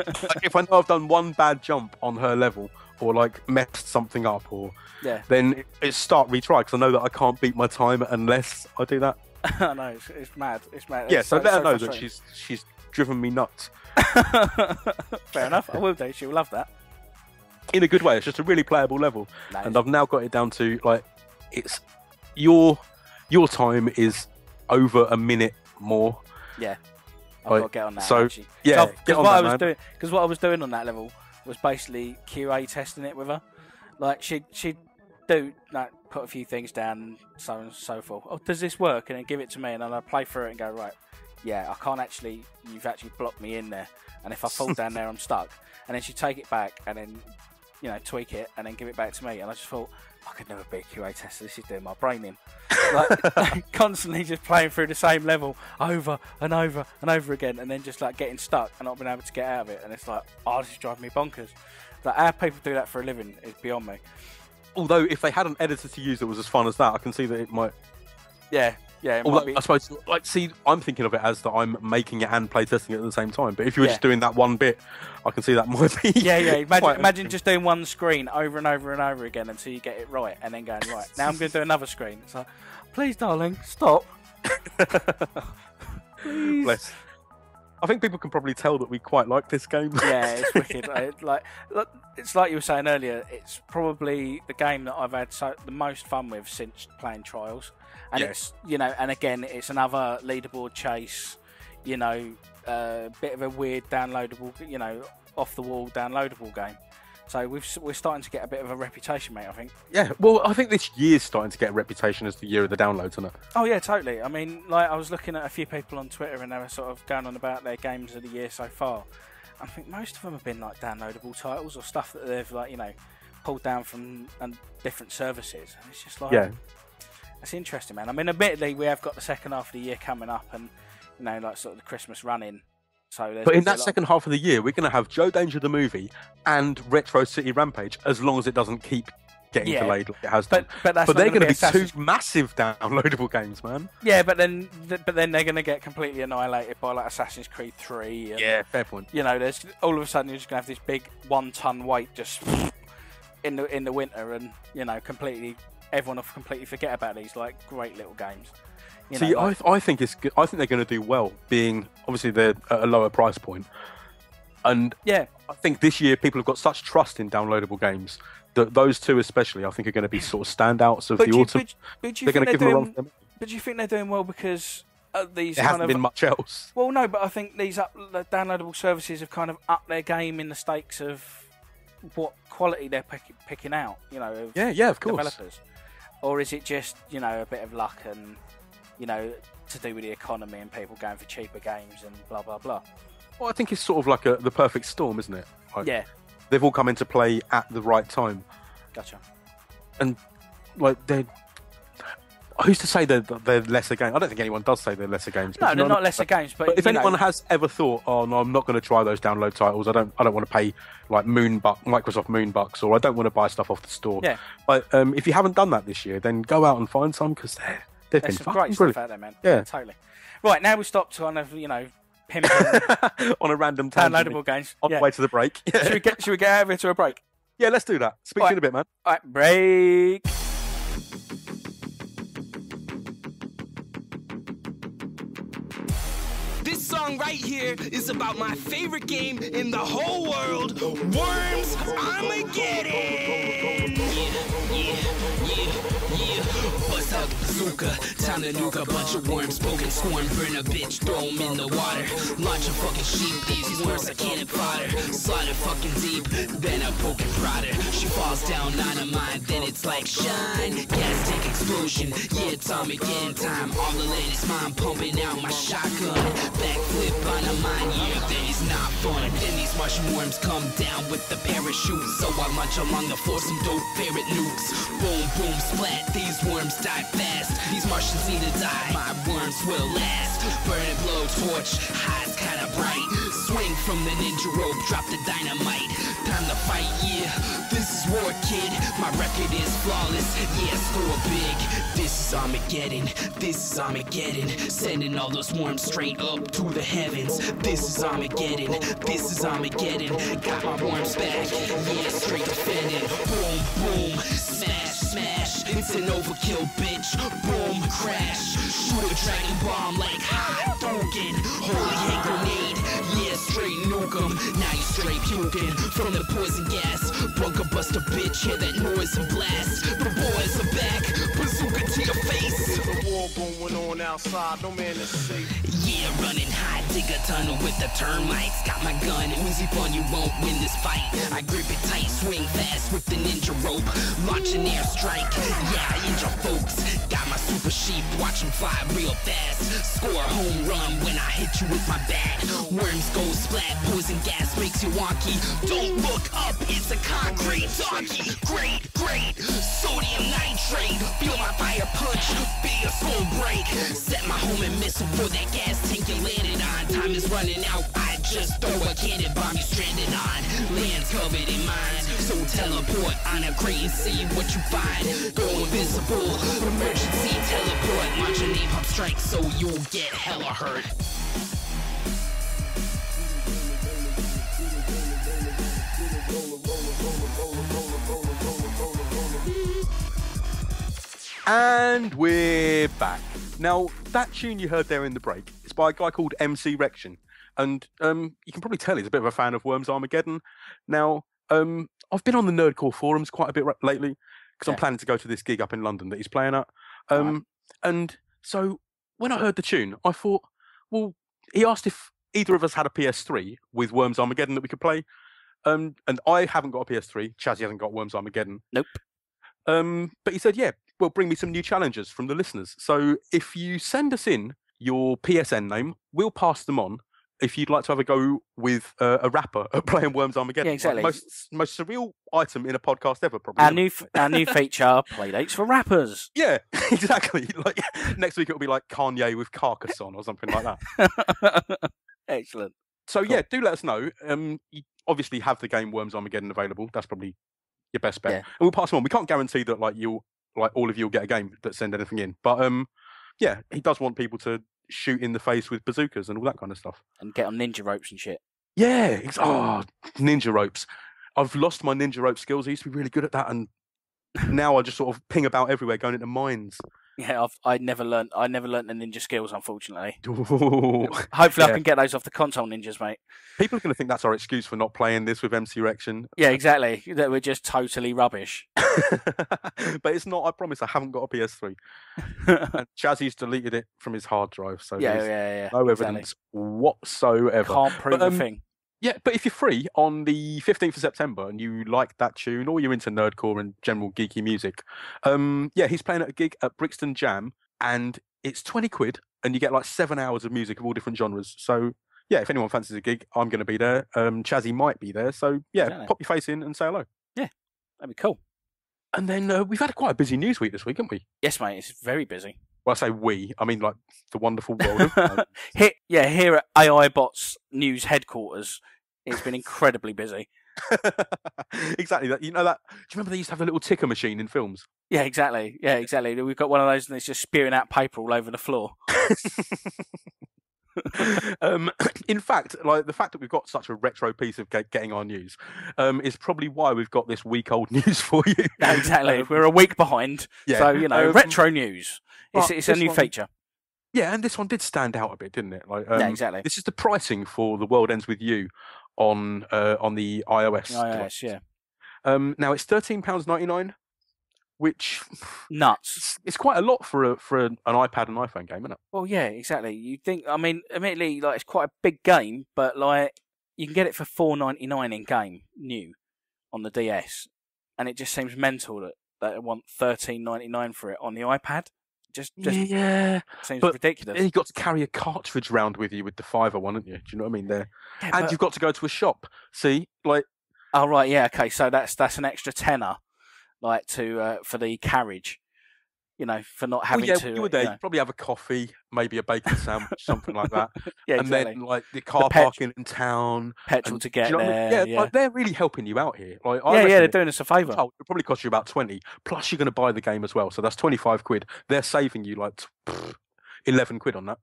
Like if I know I've done one bad jump on her level, or like messed something up, then it's start, retry, because I know that I can't beat my time unless I do that. I know, it's mad. It's mad. Yeah, so let her know that she's driven me nuts. Fair enough. I will do. She'll love that. In a good way. It's just a really playable level, and I've now got it down to like it's your time is over a minute more. Yeah, I've got to get on that. So actually. get on that, man. Because what I was doing on that level was basically QA testing it with her. Like she'd do like put a few things down, so on and so forth. Oh, does this work? And then give it to me, and then I play through it and go, right, yeah, I can't actually. You've actually blocked me in there, and if I fall down there, I'm stuck. And then she'd take it back, and then tweak it, and then give it back to me. And I just thought, I could never be a QA tester. This is doing my brain in. Like constantly just playing through the same level over and over and over again, and then just like getting stuck and not being able to get out of it. And it's like, this is driving me bonkers. Like how people do that for a living is beyond me. Although if they had an editor to use that was as fun as that, I can see that it might. Yeah. It Although, might be... I suppose, I'm thinking of it as that I'm making it and playtesting it at the same time. But if you were just doing that one bit, I can see that might be. Yeah. Imagine just doing one screen over and over and over again until you get it right, and then going, right, now I'm going to do another screen. It's like, please, darling, stop. Please. Bless. I think people can probably tell that we quite like this game. Yeah, it's wicked. It's like you were saying earlier. It's probably the game that I've had the most fun with since playing Trials. And it's and again, it's another leaderboard chase. Bit of a weird downloadable, off the wall downloadable game. So we're starting to get a bit of a reputation, mate. I think. Yeah, well, I think this year's starting to get a reputation as the year of the downloads, isn't it? Oh yeah, totally. I mean, like I was looking at a few people on Twitter, and they were sort of going on about their games of the year so far. I think most of them have been like downloadable titles or stuff that they've pulled down from different services. And it's just like, it's interesting, man. I mean, admittedly, we have got the second half of the year coming up, and sort of the Christmas run-in. But in that second half of the year, we're going to have Joe Danger the movie and Retro City Rampage, as long as it doesn't keep getting delayed like it has done. But they're going to be two massive downloadable games, man. Yeah, but then they're going to get completely annihilated by like Assassin's Creed 3. And, yeah, fair point. There's all of a sudden you're just going to have this big 1-ton weight just in the winter, and everyone will completely forget about these like great little games. I think it's good. I think they're going to do well, being obviously they're at a lower price point, and I think this year people have got such trust in downloadable games that those two especially, I think, are going to be sort of standouts of the autumn. They're going to give them a run. But do you think they're doing well because these? There hasn't been much else. Well, no, but I think the downloadable services have kind of upped their game in the stakes of what quality they're picking out. Of developers, or is it just a bit of luck and to do with the economy and people going for cheaper games and blah blah blah? Well, I think it's sort of like the perfect storm, isn't it? Yeah. They've all come into play at the right time. Gotcha. And who's to say they're lesser games? I don't think anyone does say they're lesser games. No, they're not lesser games. But if anyone has ever thought, oh no, I'm not going to try those download titles. I don't want to pay like Microsoft Moonbucks, or I don't want to buy stuff off the store. Yeah. But if you haven't done that this year, then go out and find some, because they've been some great stuff out there, man. Yeah, totally. Right, now we stop to kind of pimping on a random tangent. downloadable games. On the way to the break. Should we get over to a break? Yeah, let's do that. Speak to you in a bit, man. All right, break. This song right here is about my favorite game in the whole world, Worms Armageddon! Yeah. Bust out the bazooka, time to nuke a bunch of worms, poking scorn, burn a bitch, throw them in the water. Launch a fucking sheep, these worms are cannon fodder. Slide it fucking deep, then I poke and prod her. She falls down on a mine, then it's like shine. Gas tank explosion, yeah, it's Armageddon time. All the latest mine pumping out my shotgun. Backflip on a mine, yeah, then it's not fun. Then these Martian worms come down with the parachute. So I launch along the floor some dope ferret nukes. Boom, boom, splat, these worms die fast. These Martians need to die, my worms will last. Burn and blow torch, high's kinda bright. Swing from the ninja rope, drop the dynamite. Time to fight, yeah, this is war, kid. My record is flawless, yeah, score big. This is Armageddon, this is Armageddon. Sending all those worms straight up to the heavens. This is Armageddon, this is Armageddon. Got my worms back, yeah, straight defending. Boom, boom, smash, smash. It's an overkill, bitch. Boom, crash. Shoot a dragon bomb like hot dogging. Holy hand grenade, yeah, straight nuke 'em. Now you straight puking from the poison gas. Bunker buster, bitch, hear that noise and blast. The boys are back, bazooka to your face. There's a war going on outside, no man is safe. Yeah, running high, dig a tunnel with the termites. Got my gun, Uzi fun, you won't win this fight. I grip it tight, swing fast with the ninja rope. Launch an airstrike, yeah, I injure folks. Got my super sheep, watch them fly real fast. Score a home run when I hit you with my bat. Worms go splat, poison gas makes you wonky. Don't look up, it's a concrete donkey. Great, great, sodium nitrate. Feel my fire punch, be a skull break. Set my homing missile for that gas tank you landed on. Time is running out, I just throw a cannon bomb you stranded on. Land's covered in mines, so teleport on a crate and see what you find. Go invisible, emergency teleport. Launch a napalm strike so you'll get hella hurt. And we're back. Now, that tune you heard there in the break is by a guy called MC Rection. And you can probably tell he's a bit of a fan of Worms Armageddon. Now, I've been on the Nerdcore forums quite a bit lately because I'm planning to go to this gig up in London that he's playing at. And so when I heard the tune, I thought, well, he asked if either of us had a PS3 with Worms Armageddon that we could play. And I haven't got a PS3. Chazzy hasn't got Worms Armageddon. Nope. But he said, yeah, well, bring me some new challenges from the listeners. So if you send us in your PSN name, we'll pass them on. If you'd like to have a go with a rapper playing Worms Armageddon. Yeah, exactly. Like most surreal item in a podcast ever, probably. Our new feature, Playdates for Rappers. Yeah, exactly. Like next week it'll be like Kanye with Carcass on or something like that. Excellent. So cool. Yeah, do let us know. You obviously have the game Worms Armageddon available. That's probably your best bet. Yeah. And we'll pass them on. We can't guarantee that all of you will get a game that send anything in. But yeah, he does want people to shoot in the face with bazookas and all that kind of stuff. And get on ninja ropes and shit. Yeah. Ninja ropes. I've lost my ninja rope skills. I used to be really good at that, and now I just sort of ping about everywhere going into mines. Yeah, I never learnt the ninja skills, unfortunately. Ooh, Hopefully I can get those off the console ninjas, mate. People are going to think that's our excuse for not playing this with MC Rection. Yeah, exactly. That we're just totally rubbish. But it's not, I promise I haven't got a PS3. And Chazzy's deleted it from his hard drive, so yeah, no evidence whatsoever. Can't prove a thing. Yeah, but if you're free on the 15th of September and you like that tune or you're into nerdcore and general geeky music, yeah, he's playing at a gig at Brixton Jam and it's 20 quid and you get like 7 hours of music of all different genres. So yeah, if anyone fancies a gig, I'm going to be there. Chazzy might be there. So yeah, Pop your face in and say hello. Yeah, that'd be cool. And then we've had quite a busy news week this week, haven't we? Yes, mate, it's very busy. Well, I say we, I mean like the wonderful world of... Here at AI Bots News headquarters, it's been incredibly busy. Exactly. You know that? Do you remember they used to have the little ticker machine in films? Yeah, exactly. Yeah, exactly. We've got one of those and it's just spewing out paper all over the floor. In fact, like the fact that we've got such a retro piece of getting our news is probably why we've got this week-old news for you. No, exactly. We're a week behind. Yeah. So, retro news. It's a new feature. Yeah, and this one did stand out a bit, didn't it? Like, yeah, exactly. This is the pricing for The World Ends With You on the iOS. iOS, yeah. Now it's £13.99, which nuts. It's quite a lot for an iPad and iPhone game, isn't it? Well, yeah, exactly. You think? I mean, admittedly, like it's quite a big game, but like you can get it for $4.99 in game new on the DS, and it just seems mental that they want $13.99 for it on the iPad. Just yeah, seems ridiculous. You've got to carry a cartridge round with you with the $5 one, haven't you? Do you know what I mean? There, yeah, and you've got to go to a shop. See, like. Oh right, yeah, okay. So that's an extra tenner, like for the carriage, for not having to. You were there. You'd probably have a coffee, maybe a bacon sandwich, something like that. Yeah, and exactly. then like the car parking in town, petrol to get there. I mean? Yeah, like they're really helping you out here. Like, they're doing us a favour. It'll probably cost you about 20. Plus, you're going to buy the game as well, so that's 25 quid. They're saving you like 11 quid on that.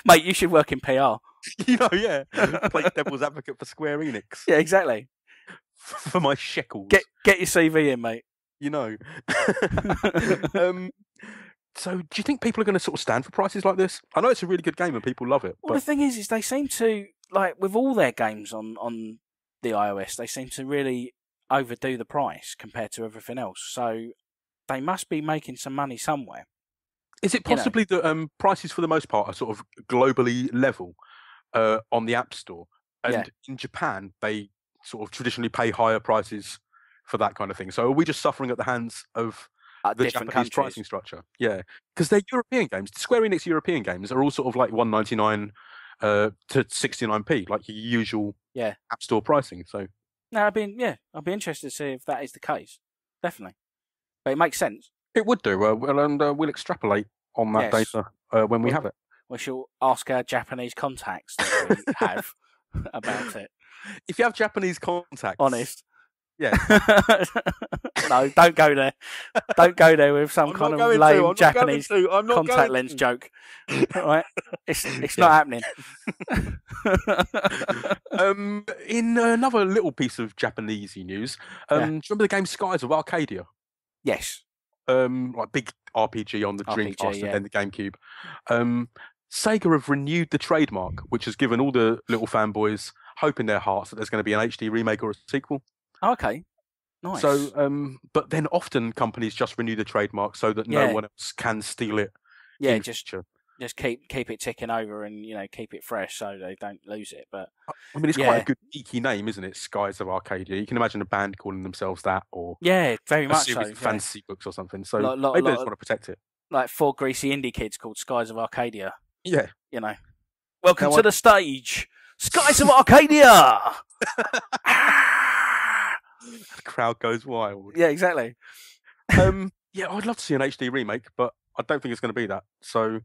Mate, you should work in PR. Yeah. Play devil's advocate for Square Enix. Yeah, exactly. For my shekels. Get your CV in, mate. So do you think people are going to sort of stand for prices like this? I know it's a really good game and people love it. Well, the thing is they seem to, like, with all their games on the iOS, they seem to really overdo the price compared to everything else. So they must be making some money somewhere. Is it possibly that prices for the most part are sort of globally level on the App Store? And in Japan, they sort of traditionally pay higher prices for that kind of thing. So are we just suffering at the hands of the Japanese pricing structure? Yeah, because they're European games. Square Enix European games are all sort of like $1.99 to 69p, like your usual App Store pricing. So no, I'd be interested to see if that is the case. Definitely, but it makes sense. It would do. We'll extrapolate on that data when we have it. We shall ask our Japanese contacts that we have about it. If you have Japanese contacts, honest. Yeah. No, don't go there. Don't go there with some kind of lame Japanese contact lens joke. Right? It's not happening. In another little piece of Japanesey news, do you remember the game Skies of Arcadia? Yes. Like big RPG on the Dreamcast and then the GameCube. Sega have renewed the trademark, which has given all the little fanboys hope in their hearts that there's going to be an HD remake or a sequel. Okay, nice. So, but then often companies just renew the trademark so that no one else can steal it. Yeah, just keep it ticking over and keep it fresh so they don't lose it. But I mean, it's quite a good geeky name, isn't it? Skies of Arcadia. You can imagine a band calling themselves that, or very much so. Fantasy books or something. So maybe they just want to protect it. Like 4 greasy indie kids called Skies of Arcadia. Yeah, Welcome to the stage, Skies of Arcadia. The crowd goes wild. Yeah, exactly. I'd love to see an HD remake, but I don't think it's going to be that. So,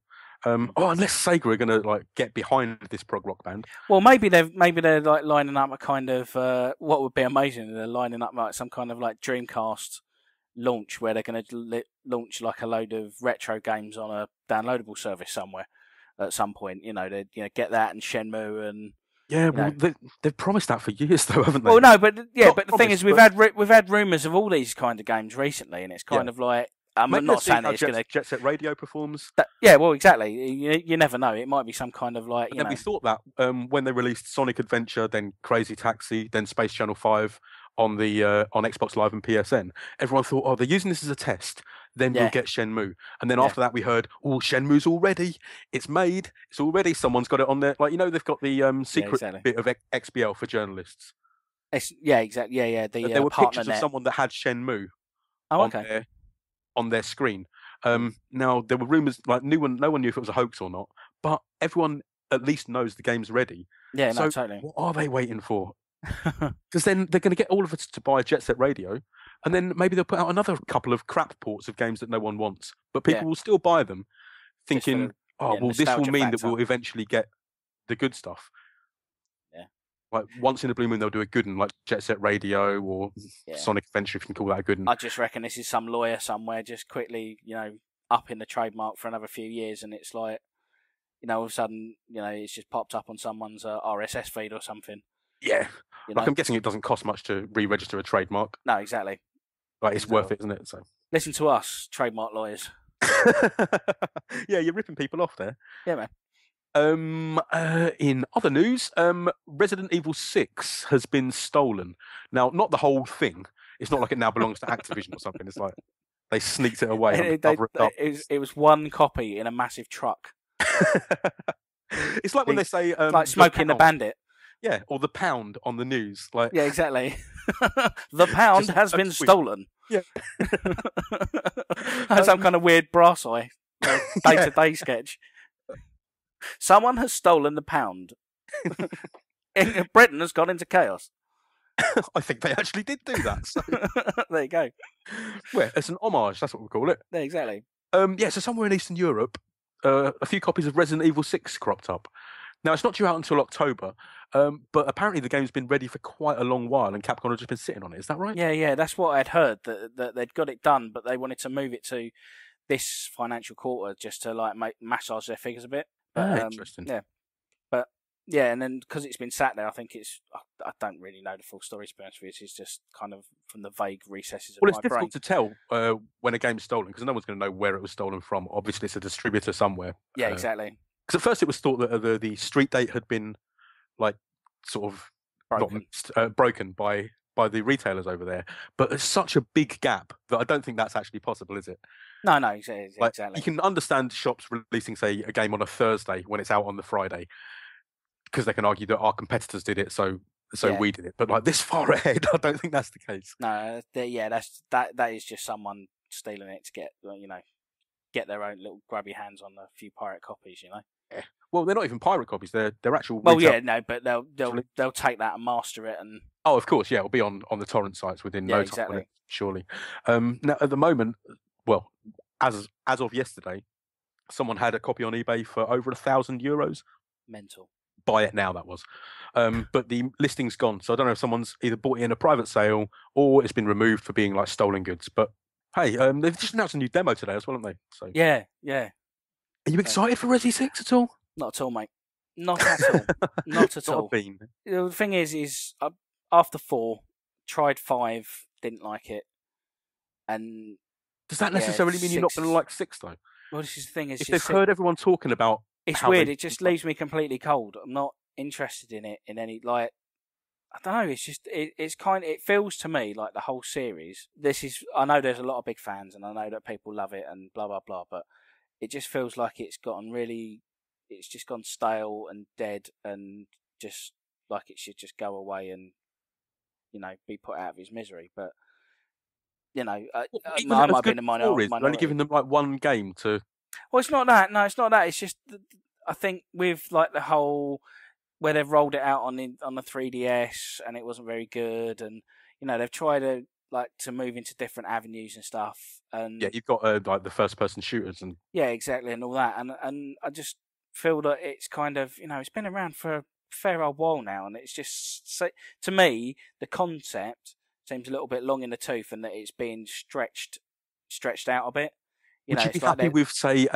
unless Sega are going to get behind this prog rock band. Well, maybe they're like lining up a kind of what would be amazing. They're lining up like some kind of like Dreamcast launch where they're going to launch like a load of retro games on a downloadable service somewhere at some point. They get that and Shenmue and. Yeah, well, they've promised that for years, though, haven't they? Well, no, but the thing is, we've had rumours of all these kind of games recently, and it's kind of like I'm not saying that it's going to Jet Set Radio performs. Well, exactly. You never know. It might be some kind of like. We thought that when they released Sonic Adventure, then Crazy Taxi, then Space Channel 5 on the on Xbox Live and PSN, everyone thought, they're using this as a test. Then we'll get Shenmue. And then after that, we heard, Shenmue's all ready. It's made. It's all ready. Someone's got it on there. Like, they've got the secret bit of XBL for journalists. Exactly. Yeah. There were pictures of someone that had Shenmue on their screen. Now, there were rumours, like, no one knew if it was a hoax or not. But everyone at least knows the game's ready. Yeah, so no, totally. What are they waiting for? Because then they're going to get all of us to buy Jet Set Radio, and then maybe they'll put out another couple of crap ports of games that no one wants, but people will still buy them, thinking, this will mean that we'll eventually get the good stuff. Yeah. Like once in a blue moon, they'll do a good one, like Jet Set Radio or Sonic Adventure, if you can call that a good one. I just reckon this is some lawyer somewhere just quickly, upping the trademark for another few years, and it's like all of a sudden, it's just popped up on someone's RSS feed or something. Yeah. I'm guessing it doesn't cost much to re-register a trademark. No, exactly. Like, it's worth it, isn't it? So listen to us, trademark lawyers. Yeah, you're ripping people off there. Yeah, man. In other news, Resident Evil 6 has been stolen. Now, not the whole thing. It's not like it now belongs to Activision or something. It's like they sneaked it away. It was one copy in a massive truck. It's like when they say like Smoking the Bandit. Yeah, or the pound on the news. Like, yeah, exactly. The pound has been stolen. Yeah. Some kind of weird brass eye day-to-day sketch. Someone has stolen the pound. Britain has gone into chaos. I think they actually did do that. So. There you go. Well, it's an homage. That's what we call it. Yeah, exactly. So somewhere in Eastern Europe, a few copies of Resident Evil 6 cropped up. Now, it's not due out until October, but apparently the game's been ready for quite a long while, and Capcom have just been sitting on it. Is that right? Yeah, that's what I'd heard, that they'd got it done, but they wanted to move it to this financial quarter just to like massage their figures a bit. Interesting. Yeah, but yeah, and then because it's been sat there, I think I don't really know the full story. To be honest with you, it's just kind of from the vague recesses of my brain. Well, it's difficult to tell when a game's stolen because no one's going to know where it was stolen from. Obviously, it's a distributor somewhere. Yeah, exactly. Because at first it was thought that the street date had been like sort of broken by the retailers over there, but it's such a big gap that I don't think that's actually possible, is it? No, exactly. Like, you can understand shops releasing, say, a game on a Thursday when it's out on the Friday, because they can argue that our competitors did it, so we did it. But like this far ahead, I don't think that's the case. No, that is just someone stealing it to get their own little grab your hands on a few pirate copies, Yeah. Well, they're not even pirate copies; they're actual. Well, yeah, no, but they'll take that and master it, and of course, yeah, it'll be on the torrent sites within no time, exactly. Surely. Now, at the moment, well, as of yesterday, someone had a copy on eBay for over €1,000. Mental. Buy it now, that was. But the listing's gone, so I don't know if someone's either bought it in a private sale or it's been removed for being like stolen goods. But hey, they've just announced a new demo today as well, haven't they? So yeah. Are you excited for Resi 6 at all? Not at all, mate. Not at all. Not at all. The thing is after 4, tried 5, didn't like it, and does that necessarily mean you're not going to like 6 though? Well, this is the thing. If they've heard everyone talking about, it's weird. It just leaves me completely cold. I'm not interested in it in any like. I don't know. It's just it feels to me like the whole series. I know there's a lot of big fans, and I know that people love it and blah blah blah, but it just feels like it's just gone stale and dead, and just like it should just go away and be put out of his misery. But I might be in the minority. Only giving them like one game to. Well, it's not that. No, it's not that. It's just I think with like the whole where they've rolled it out on the 3DS and it wasn't very good, and they've tried to move into different avenues and stuff. And yeah, you've got like the first person shooters and yeah, exactly, and all that. And I just feel that it's kind of it's been around for a fair old while now, and it's just to me the concept seems a little bit long in the tooth, and that it's being stretched out a bit. Would you be happy with, say,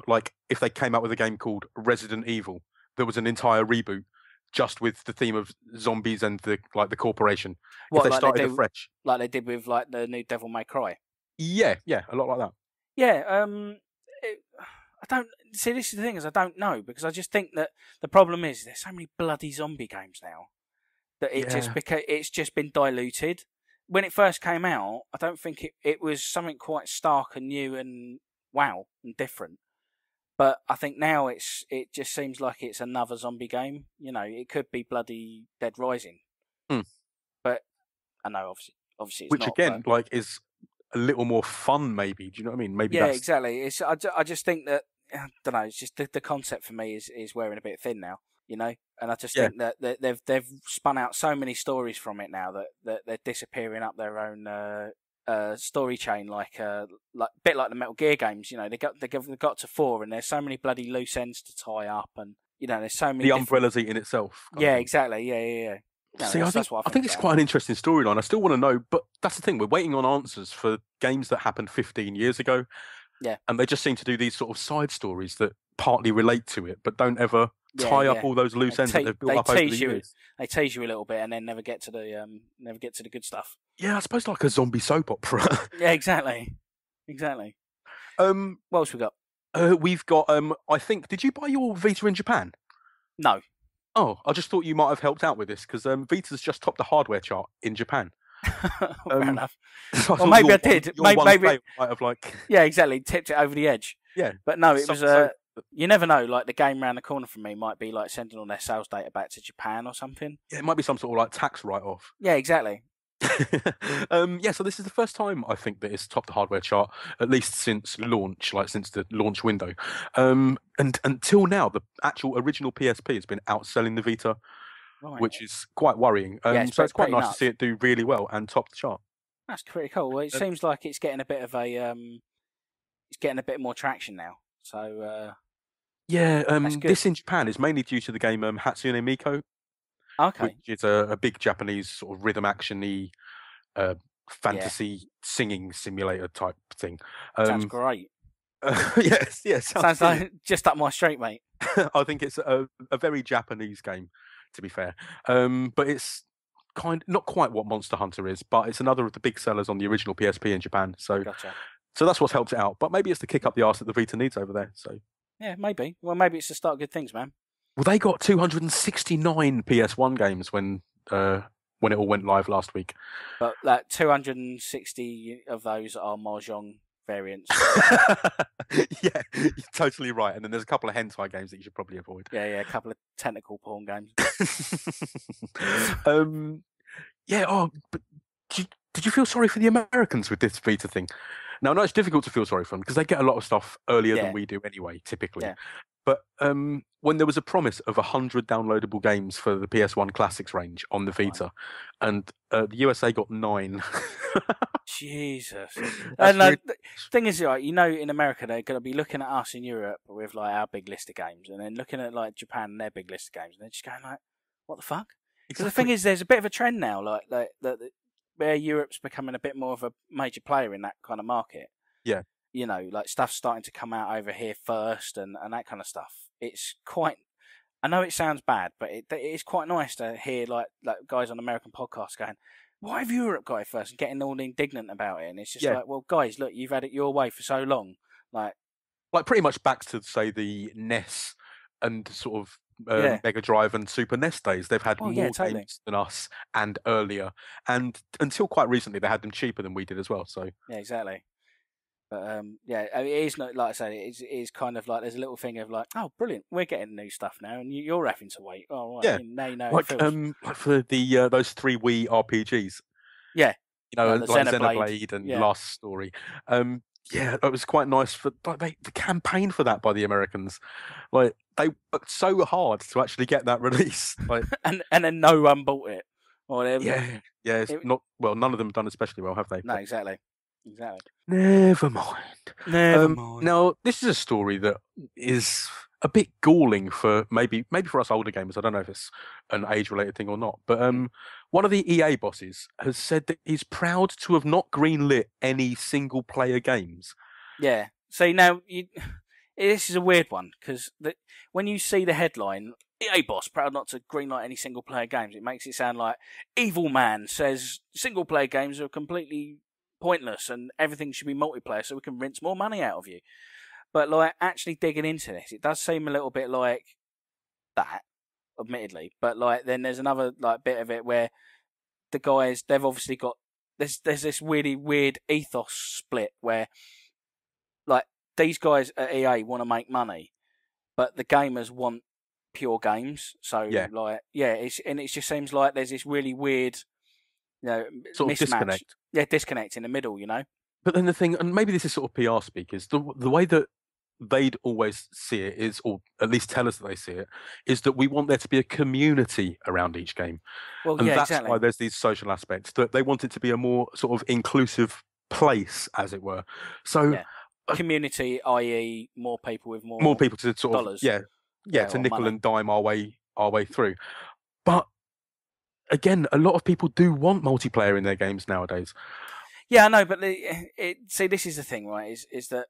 like if they came out with a game called Resident Evil, there was an entire reboot just with the theme of zombies and the corporation? If they started afresh, like they did with like the new Devil May Cry. Yeah, a lot like that. Yeah, I don't see. This is the thing, is I don't know, because I just think that the problem is there's so many bloody zombie games now that it's just been diluted. When it first came out, I don't think it was something quite stark and new and wow and different. But I think now it just seems like it's another zombie game. It could be bloody Dead Rising. But I know obviously it's which not, again is a little more fun, maybe. Do you know what I mean? Maybe. Yeah, exactly. I just think that I don't know. It's just the concept for me is wearing a bit thin now. And I just think that they've spun out so many stories from it now that they're disappearing up their own story chain, like a bit like the Metal Gear games. They got to 4, and there's so many bloody loose ends to tie up, and there's so many. The umbrella's eating itself. Yeah, exactly. Yeah. No, See, I think it's quite an interesting storyline. I still want to know, but that's the thing. We're waiting on answers for games that happened 15 years ago. Yeah. And they just seem to do these sort of side stories that partly relate to it, but don't ever tie up all those loose ends that they've built up over the years. They tease you a little bit and then never get to the good stuff. Yeah, I suppose like a zombie soap opera. Yeah, exactly. What else we got? We've got I think, did you buy your Vita in Japan? No. Oh, I just thought you might have helped out with this because Vita's just topped the hardware chart in Japan. Fair enough. Well, maybe I did. Maybe might have yeah, exactly. Tipped it over the edge. Yeah, but no, it was. You never know. Like the game around the corner from me might be like sending all their sales data back to Japan or something. Yeah, it might be some sort of like tax write-off. Yeah, exactly. Yeah, so this is the first time I think that it's topped the hardware chart, at least since launch, like since the launch window. And until now, the actual original PSP has been outselling the Vita, which is quite worrying. So it's quite nice to see it do really well and top the chart. That's pretty cool. Well, it seems like it's getting a bit of a it's getting a bit more traction now. So yeah, this in Japan is mainly due to the game Hatsune Miku. Okay. Which is a big Japanese sort of rhythm action-y fantasy singing simulator type thing. Sounds great. Yes. Sounds like just up my street, mate. I think it's a very Japanese game, to be fair. But it's not quite what Monster Hunter is, but it's another of the big sellers on the original PSP in Japan. So, so that's what's helped it out. But maybe it's the kick up the arse that the Vita needs over there. So yeah, maybe. Well, maybe it's to start good things, man. Well, they got 269 PS1 games when it all went live last week. But like 260 of those are Mahjong variants. Yeah, you're totally right. And then there's a couple of hentai games that you should probably avoid. Yeah, a couple of tentacle porn games. Yeah. Oh, but did you feel sorry for the Americans with this Vita thing? Now, I know it's difficult to feel sorry for them because they get a lot of stuff earlier than we do anyway, typically. Yeah. But when there was a promise of 100 downloadable games for the PS1 Classics range on the Vita, and the USA got 9. Jesus. And the thing is, like, in America, they're going to be looking at us in Europe with like our big list of games, and then looking at like Japan and their big list of games, and they're just going like, "What the fuck?" Because the thing is, there's a bit of a trend now, like where Europe's becoming a bit more of a major player in that kind of market. Yeah. Like stuff's starting to come out over here first and that kind of stuff. It's quite, I know it sounds bad, but it is quite nice to hear like guys on American podcasts going, why have Europe got it first, and getting all indignant about it. And it's just like, well, guys, look, you've had it your way for so long. Like pretty much back to, say, the NES and sort of Mega Drive and Super NES days. They've had more games than us and earlier. And until quite recently, they had them cheaper than we did as well. So yeah, exactly. But it is not, like I say, it is kind of like there's a little thing of like, oh, brilliant, we're getting new stuff now, and you're having to wait. Oh, right, yeah, now you know. Like for the those 3 Wii RPGs. Yeah, like Xenoblade and Last Story. Yeah, it was quite nice for the campaign for that by the Americans. Like they worked so hard to actually get that release. Like and then no one bought it. Or it's not well. None of them have done especially well, have they? No, exactly. Never mind. Now, this is a story that is a bit galling for maybe for us older gamers. I don't know if it's an age-related thing or not. But one of the EA bosses has said that he's proud to have not greenlit any single-player games. Yeah. See, now, this is a weird one, because when you see the headline, EA boss proud not to greenlight any single-player games, it makes it sound like Evil Man says single-player games are completely pointless and everything should be multiplayer so we can rinse more money out of you. But like actually digging into this, it does seem a little bit like that, admittedly. But like then there's another like bit of it where the guys, they've obviously got there's this really weird ethos split where like these guys at EA want to make money, but the gamers want pure games. So it just seems like there's this really weird sort of disconnect. Yeah, disconnect in the middle, But then the thing, and maybe this is sort of PR speak, is the way that they'd always see it is, or at least tell us that they see it, is that we want there to be a community around each game. Well, and that's exactly. why there's these social aspects, that they want it to be a more sort of inclusive place, as it were. So community, i.e. more people with more people to sort dollars. of to nickel money. And dime our way through. But again, a lot of people do want multiplayer in their games nowadays. Yeah, I know, but see, this is the thing, right? Is that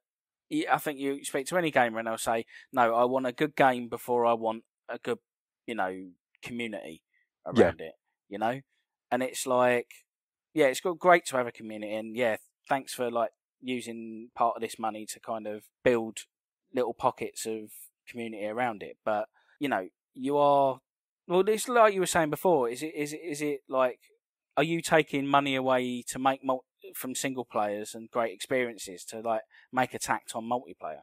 I think you speak to any gamer and they'll say, no, I want a good game before I want a good, community around it, And it's like, yeah, it's great to have a community, and yeah, thanks for like using part of this money to kind of build little pockets of community around it. But, you are, well, it's like you were saying before, is it like, are you taking money away to make from single players and great experiences to like make a tact on multiplayer?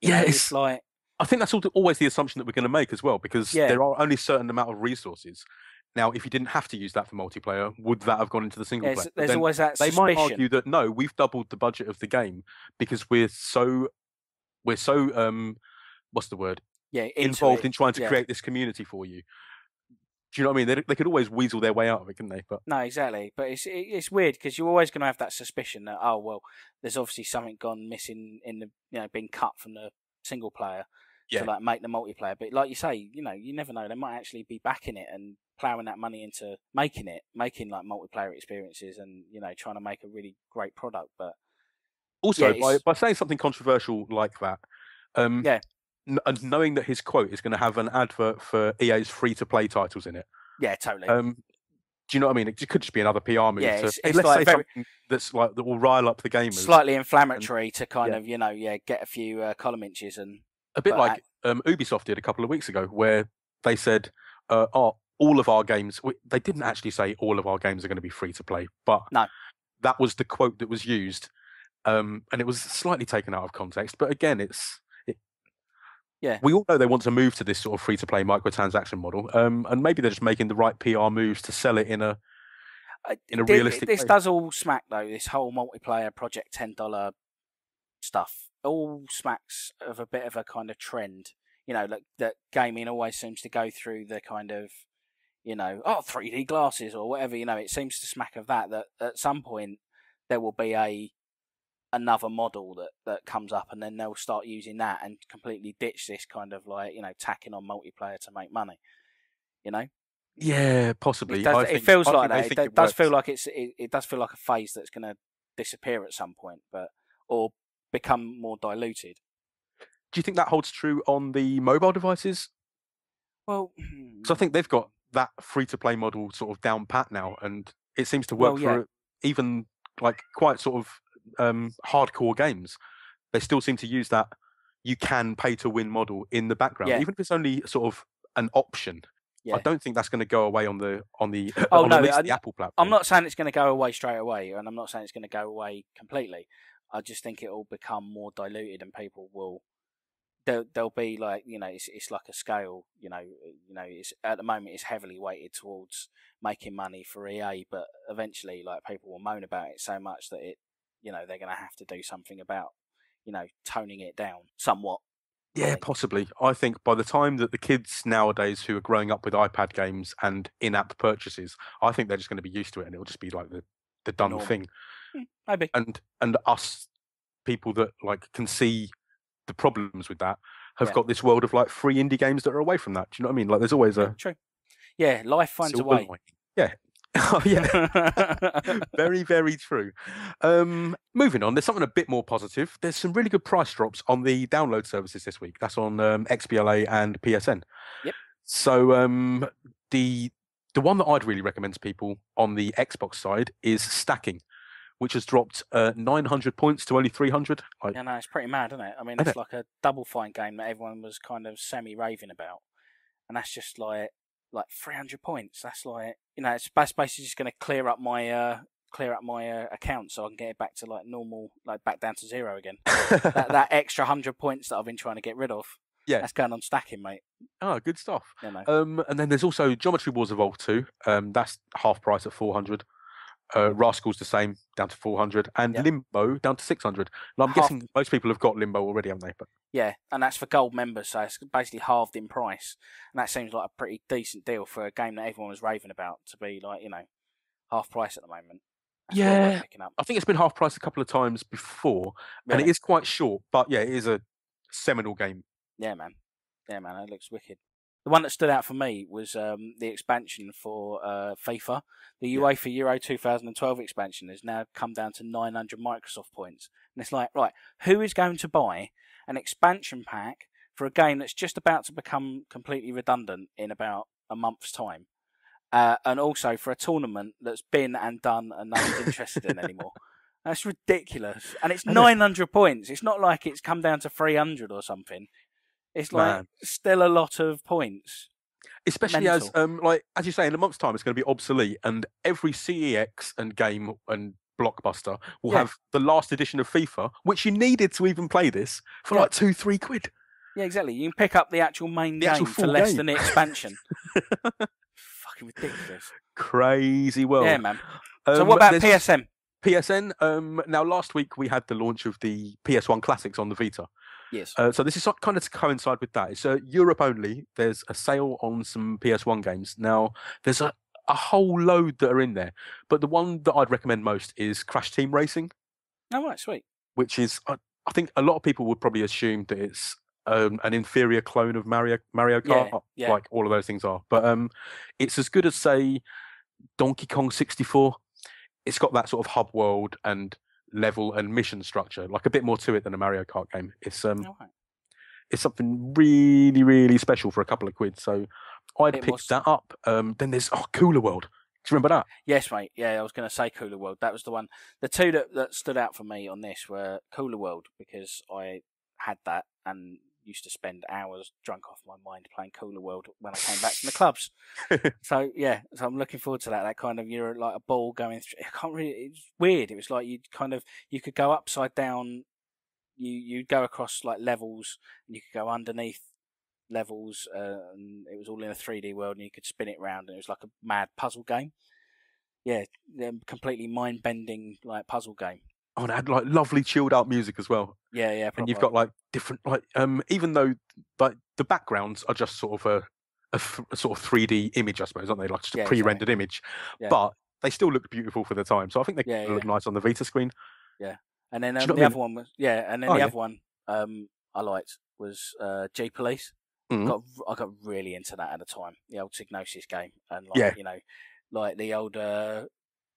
It's like, I think that's always the assumption that we're going to make as well, because there are only a certain amount of resources. Now, if you didn't have to use that for multiplayer, would that have gone into the single player? There's always that suspicion. They might argue that no, we've doubled the budget of the game because we're so what's the word? Yeah, involved in trying to create this community for you. Do you know what I mean? They could always weasel their way out of it, couldn't they? But no, exactly. But it's weird because you're always going to have that suspicion that there's obviously something gone missing in the being cut from the single player to like make the multiplayer. But like you say, you never know. They might actually be backing it and ploughing that money into making like multiplayer experiences and trying to make a really great product. But also by saying something controversial like that, and knowing that his quote is going to have an advert for EA's free-to-play titles in it. Yeah, totally. Do you know what I mean? It could just be another PR move. Yeah, let's say something that's like that will rile up the gamers. Slightly inflammatory to kind of get a few column inches and a bit like Ubisoft did a couple of weeks ago, where they said, all of our games. They didn't actually say all of our games are going to be free-to-play, but no, that was the quote that was used, and it was slightly taken out of context. But again, we all know they want to move to this sort of free-to-play microtransaction model, and maybe they're just making the right PR moves to sell it in a realistic way. This does all smack, though, this whole multiplayer Project $10 stuff, all smacks of a bit of a kind of trend. Like that gaming always seems to go through the kind of, 3D glasses or whatever, it seems to smack of that at some point there will be another model that comes up, and then they'll start using that and completely ditch this kind of like tacking on multiplayer to make money. Yeah, possibly. It feels like that. It does feel like it does feel like a phase that's going to disappear at some point, or become more diluted. Do you think that holds true on the mobile devices? Well, because I think they've got that free-to-play model sort of down pat now, and it seems to work for even like quite sort of hardcore games. They still seem to use that you can pay to win model in the background, even if it's only sort of an option. I don't think that's going to go away on the the Apple platform. I'm not saying it's going to go away straight away, and I'm not saying it's going to go away completely. I just think it will become more diluted, and people will. There'll be like it's like a scale. It's at the moment it's heavily weighted towards making money for EA, but eventually like people will moan about it so much that it. They're going to have to do something about, toning it down somewhat. Yeah, possibly. I think by the time that the kids nowadays who are growing up with iPad games and in-app purchases, I think they're just going to be used to it, and it'll just be like the done thing. Maybe. And us people that like can see the problems with that have got this world of like free indie games that are away from that. Do you know what I mean? Like there's always true. Yeah, life finds a way. Yeah. Oh yeah, very, very true. Moving on, there's something a bit more positive. There's some really good price drops on the download services this week. That's on XBLA and PSN. Yep. So the one that I'd really recommend to people on the Xbox side is Stacking, which has dropped 900 points to only 300. Yeah, no, it's pretty mad, isn't it? I mean, it's like a Double Fine game that everyone was kind of semi-raving about, and that's just like 300 points. That's like it's basically just going to clear up my account so I can get it back to like normal, like back down to zero again. that extra 100 points that I've been trying to get rid of. Yeah, that's going on Stacking, mate. Oh, good stuff. Yeah, no. And then there's also Geometry Wars Evolved 2. That's half price at 400. Rascal's the same, down to 400, and Limbo down to 600. And I'm guessing most people have got Limbo already, haven't they? But yeah, and that's for gold members, so it's basically halved in price. And that seems like a pretty decent deal for a game that everyone was raving about to be like, half price at the moment. That's I think it's been half price a couple of times before, and it is quite short, but yeah, it is a seminal game. Yeah, man. It looks wicked. The one that stood out for me was the expansion for FIFA. The UEFA Euro 2012 expansion has now come down to 900 Microsoft points. And it's like, right, who is going to buy an expansion pack for a game that's just about to become completely redundant in about a month's time? And also for a tournament that's been and done and no one's interested in anymore. That's ridiculous. And it's 900 points. It's not like it's come down to 300 or something. It's like still a lot of points. Especially as as you say, in a month's time, it's going to be obsolete, and every CEX and game and blockbuster will have the last edition of FIFA, which you needed to even play this for like £2-3. Yeah, exactly. You can pick up the actual main game for less than the expansion. Fucking ridiculous. Crazy world. Yeah, man. So what about PSN? PSN. Now, last week we had the launch of the PS1 Classics on the Vita. Yes. So this is kind of to coincide with that. It's Europe only. There's a sale on some PS1 games. Now, there's a whole load that are in there. But the one that I'd recommend most is Crash Team Racing. Oh, right, sweet. Which is, I think a lot of people would probably assume that it's an inferior clone of Mario Kart, like all of those things are. But it's as good as, say, Donkey Kong 64. It's got that sort of hub world and level and mission structure, like a bit more to it than a Mario Kart game. It's it's something really, really special for a couple of quid. So I'd pick that up. Then there's Cooler World. Do you remember that? Yes, mate. Yeah, I was going to say Cooler World. That was the one. The two that stood out for me on this were Cooler World, because I had that and used to spend hours drunk off my mind playing Cooler World when I came back from the clubs. So I'm looking forward to that. That kind of, you're like a ball going through. It's weird. It was like you could go upside down. You'd go across like levels, and you could go underneath levels, and it was all in a 3D world, and you could spin it round, and it was like a mad puzzle game. Yeah, completely mind-bending like puzzle game. Oh, and it had like lovely chilled out music as well. Yeah. And you've got like different, like even though like the backgrounds are just sort of a sort of 3D image, I suppose, aren't they? Like just a pre-rendered image, but they still look beautiful for the time. So I think they look nice on the Vita screen. Yeah, and then the other one was the other one I liked was G Police. I got really into that at the time, the old Psygnosis game, and like the old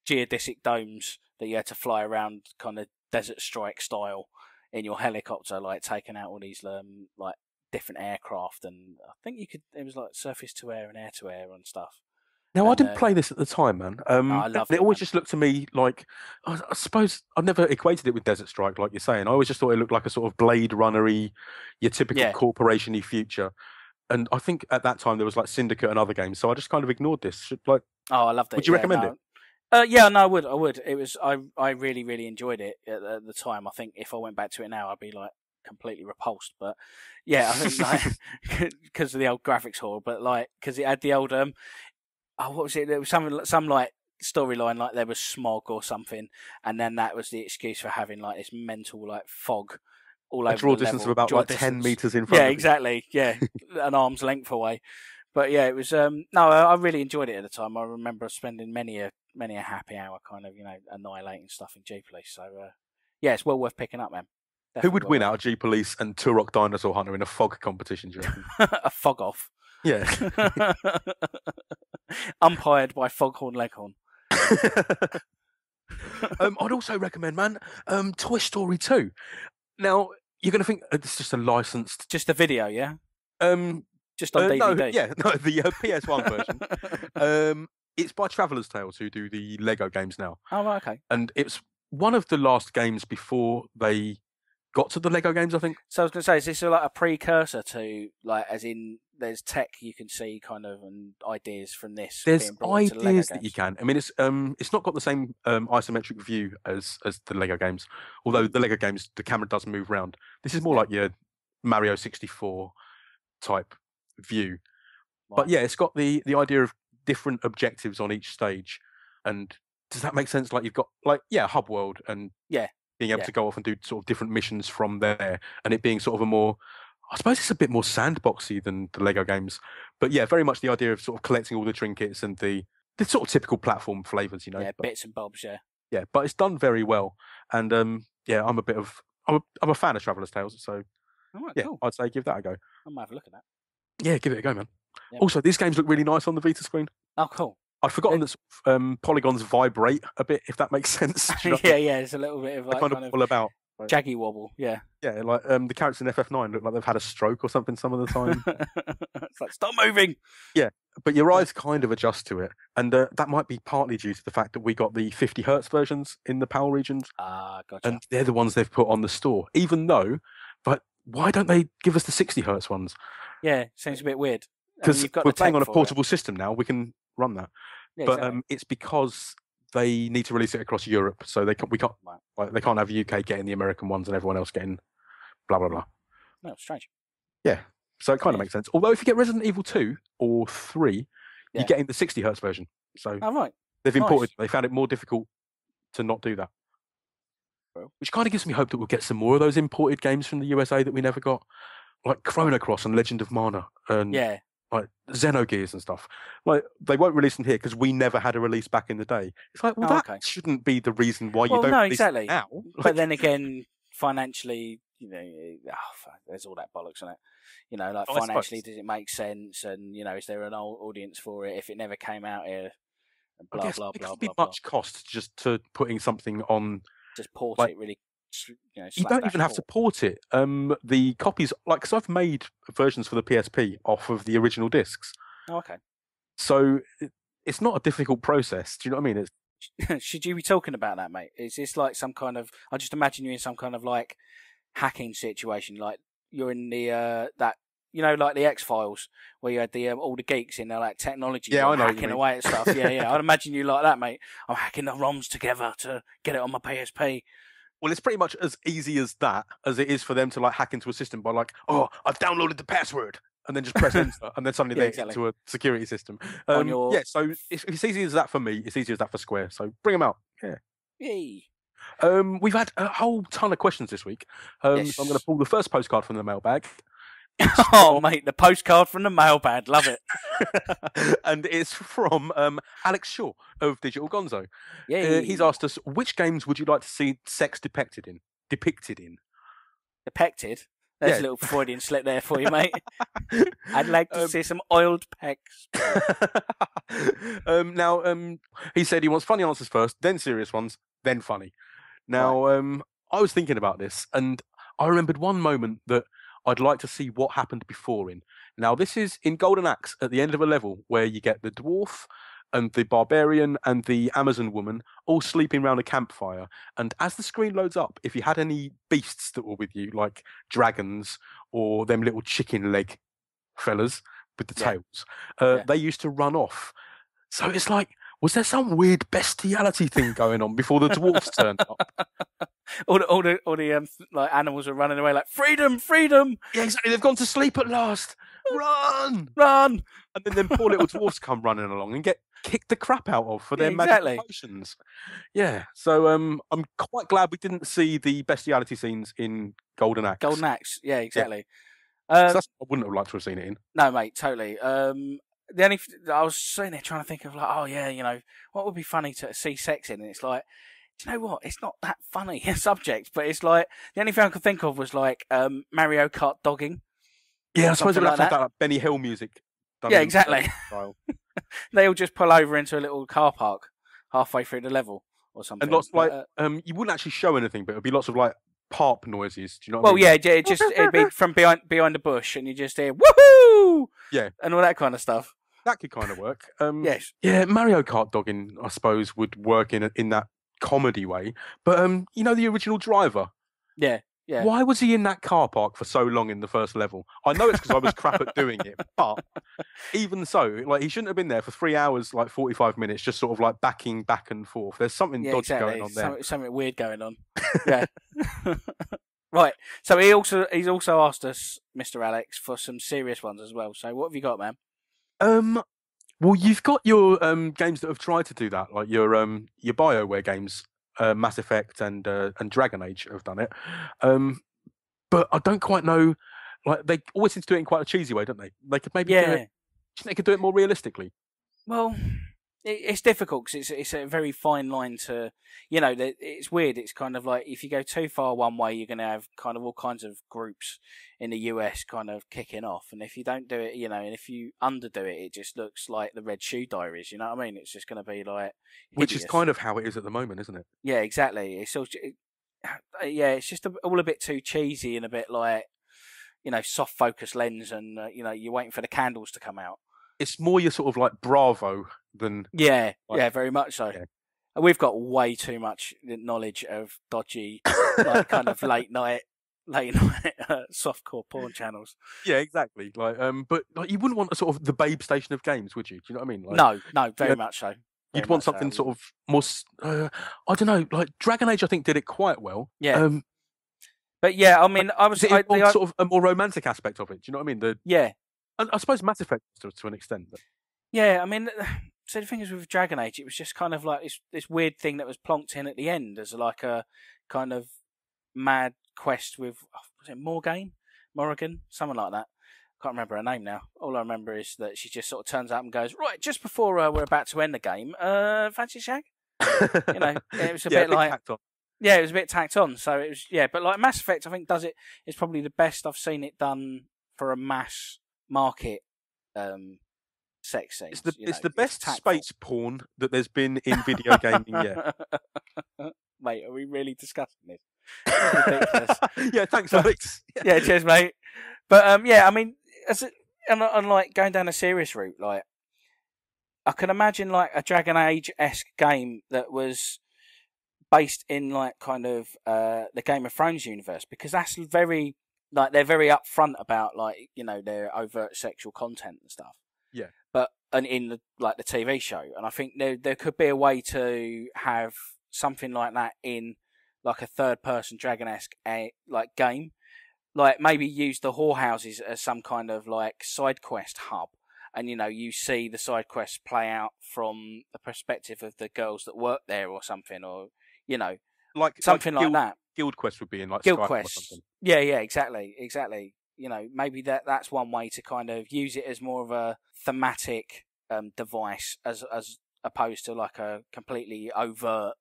geodesic domes that you had to fly around, kind of Desert Strike style, in your helicopter, like taking out all these like different aircraft, and I think it was like surface to air and air to air and stuff. Now, I didn't play this at the time, man. I loved it. It always just looked to me like, I suppose I've never equated it with Desert Strike, like you're saying. I always just thought it looked like a sort of Blade Runner-y, your typical corporation-y future. And I think at that time there was like Syndicate and other games, so I just kind of ignored this. Like, I loved it. Would you recommend it? I would. It was. I really, really enjoyed it at the time. I think if I went back to it now, I'd be like completely repulsed. But yeah, I think like because of the old graphics horror, but like because it had the old what was it? There was some like storyline, like there was smog or something, and then that was the excuse for having like this mental like fog all over. Draw distance of about like 10 meters in front. Yeah, exactly. Yeah, an arm's length away. But yeah, it was. I really enjoyed it at the time. I remember spending many a happy hour, kind of annihilating stuff in G Police. So it's well worth picking up, man. Who would win out of G Police and Turok Dinosaur Hunter in a fog competition? Do you reckon? A fog off. Yeah. Umpired by Foghorn Leghorn. I'd also recommend, man, Toy Story 2. Now, you're going to think it's just a licensed... Just a video, yeah? Just on DVD? The PS1 version. It's by Traveller's Tales, who do the Lego games now. Oh, right, okay. And it's one of the last games before they got to the Lego games, I think. So I was going to say, is this like a precursor to, like, as in, there's tech you can see kind of and ideas from this? There's being brought into the Lego ideas that games? you can. I mean, it's not got the same isometric view as the Lego games. Although the Lego games, the camera does move around. This is more like your Mario 64 type view. Right. But yeah, it's got the idea of different objectives on each stage. And does that make sense? Like you've got hub world and being able to go off and do sort of different missions from there, and it being sort of a more, I suppose it's a bit more sandboxy than the Lego games. But yeah, very much the idea of sort of collecting all the trinkets and the sort of typical platform flavors, Yeah, bits and bobs, yeah. Yeah, but it's done very well. And I'm a fan of Traveller's Tales, so cool. I'd say give that a go. I might have a look at that. Yeah, give it a go, man. Yep. Also, these games look really nice on the Vita screen. Oh, cool. I'd forgotten that polygons vibrate a bit, if that makes sense. Yeah, it's a little bit of like kind of pull about. Jaggy wobble, yeah. Yeah, like the characters in FF9 look like they've had a stroke or something some of the time. It's like, stop moving! Yeah, but your eyes kind of adjust to it. And that might be partly due to the fact that we got the 50 hertz versions in the PAL regions. Ah, gotcha. And they're the ones they've put on the store, even though, but why don't they give us the 60 hertz ones? Yeah, seems a bit weird. Because we're playing on a portable system now, we can run that. Yeah, but exactly. It's because they need to release it across Europe, so they can't they can't have UK getting the American ones and everyone else getting blah blah blah. No, strange. Yeah, so it kind of makes sense. Although if you get Resident Evil 2 or 3, you're getting the 60 hertz version. So they've imported. They found it more difficult to not do that, which kind of gives me hope that we'll get some more of those imported games from the USA that we never got, like Chrono Cross and Legend of Mana and like Xenogears and stuff. Like they won't release them here because we never had a release back in the day. It's like, well, that shouldn't be the reason why you don't release it now. But then again, financially, there's all that bollocks in it. Like financially, does it make sense? And is there an audience for it if it never came out here? And blah blah blah. It can't be much cost just to putting something on. Just port it really. You don't even have to port it. The copies, because I've made versions for the PSP off of the original discs. Oh, okay. So it's not a difficult process. Do you know what I mean? Should you be talking about that, mate? Is this like some kind of? I just imagine you in some kind of like hacking situation, like you're in the like the X-Files, where you had the all the geeks in there, like technology, hacking away at stuff. Yeah. I'd imagine you like that, mate. I'm hacking the ROMs together to get it on my PSP. Well, it's pretty much as easy as that as it is for them to like hack into a system by like, oh, I've downloaded the password, and then just press enter, and then suddenly they're into a security system. Yeah, so it's easy as that for me. It's easy as that for Square. So bring them out. Yeah. Yay. We've had a whole ton of questions this week. So I'm going to pull the first postcard from the mailbag. Mate, the postcard from the mailbag. Love it. And it's from Alex Shaw of Digital Gonzo. Yeah. He's asked us, which games would you like to see sex depicted in? Depicted? There's a little Freudian slip there for you, mate. I'd like to see some oiled pecs. Now, he said he wants funny answers first, then serious ones, then funny. Now, I was thinking about this, and I remembered one moment that I'd like to see what happened before in. Now, this is in Golden Axe at the end of a level where you get the dwarf and the barbarian and the Amazon woman all sleeping around a campfire. And as the screen loads up, if you had any beasts that were with you, like dragons or them little chicken leg fellas with the tails, they used to run off. So it's like, was there some weird bestiality thing going on before the dwarfs turned up? all the like animals are running away like freedom. Yeah, exactly. They've gone to sleep at last. Run! And then them poor little dwarfs come running along and get kicked the crap out of for their magic potions. Yeah. So I'm quite glad we didn't see the bestiality scenes in Golden Axe. Yeah, exactly. Yeah. So I wouldn't have liked to have seen it in. No, mate, totally. The only I was sitting there trying to think of like, what would be funny to see sex in, and it's like, do you know what? It's not that funny a subject, but it's like the only thing I could think of was like Mario Kart dogging. Yeah, I suppose we'll have to have that like Benny Hill music. Yeah, exactly. They all just pull over into a little car park halfway through the level or something. And lots you wouldn't actually show anything, but it'd be lots of like parp noises. Do you know what I mean? Well, yeah, it'd be from behind the bush, and you just hear woohoo, and all that kind of stuff. That could kind of work. Yes. Yeah, Mario Kart dogging, I suppose, would work in that comedy way. But the original driver. Yeah. Yeah. Why was he in that car park for so long in the first level? I know it's because I was crap at doing it, but even so, like he shouldn't have been there for 3 hours, like 45 minutes, just sort of like backing back and forth. There's something dodgy going on there. Something weird going on. Yeah. Right. So he's also asked us, Mr. Alex, for some serious ones as well. So what have you got, man? Well, you've got your games that have tried to do that, like your BioWare games. Mass Effect and Dragon Age have done it, but I don't quite know. Like they always seem to do it in quite a cheesy way, don't they? They could maybe do it. Do you think they could do it more realistically? Well, it's difficult because it's a very fine line to, it's weird. It's kind of like if you go too far one way, you're going to have kind of all kinds of groups in the US kind of kicking off, and if you don't do it, and if you underdo it, it just looks like the Red Shoe Diaries. You know what I mean? It's just going to be like hideous. Which is kind of how it is at the moment, isn't it? Yeah, exactly. It's all, it's just all a bit too cheesy and a bit like, soft focus lens, and you're waiting for the candles to come out. It's more your sort of like Bravo than very much so. Yeah. We've got way too much knowledge of dodgy, like kind of late night softcore porn channels. Yeah, exactly. Like, but like, you wouldn't want a sort of the Babe Station of games, would you? Do you know what I mean? Like, no, very much so. You'd want something sort of more. I don't know. Like Dragon Age, I think did it quite well. Yeah. But yeah, I mean, I was sort of a more romantic aspect of it. Do you know what I mean? I suppose Mass Effect to an extent. But... Yeah, I mean, so the thing is with Dragon Age, it was just kind of like this weird thing that was plonked in at the end as like a kind of mad quest with, was it Morrigan, something like that. Can't remember her name now. All I remember is that she just sort of turns up and goes, right, just before we're about to end the game, fancy shag? It was a bit like... tacked on. Yeah, it was a bit tacked on. So it was, but like Mass Effect, I think it's probably the best I've seen it done for a mass market sex scene. It's the best space porn that there's been in video gaming yet. Mate, are we really discussing this? It's ridiculous. Yeah, thanks, Alex. Yeah, cheers, mate. But I mean, and like going down a serious route, like I can imagine like a Dragon Age-esque game that was based in like kind of the Game of Thrones universe, because that's very like they're very upfront about like their overt sexual content and stuff. Yeah. But in the TV show, and I think there could be a way to have something like that in like a third-person Dragon-esque like game, like maybe use the whorehouses as some kind of like side quest hub, and you see the side quests play out from the perspective of the girls that work there or something, or like something like that. Guild Quest would be in like Guild Skype Quest. or something. Yeah, exactly. Maybe that's one way to kind of use it as more of a thematic device as opposed to like a completely overt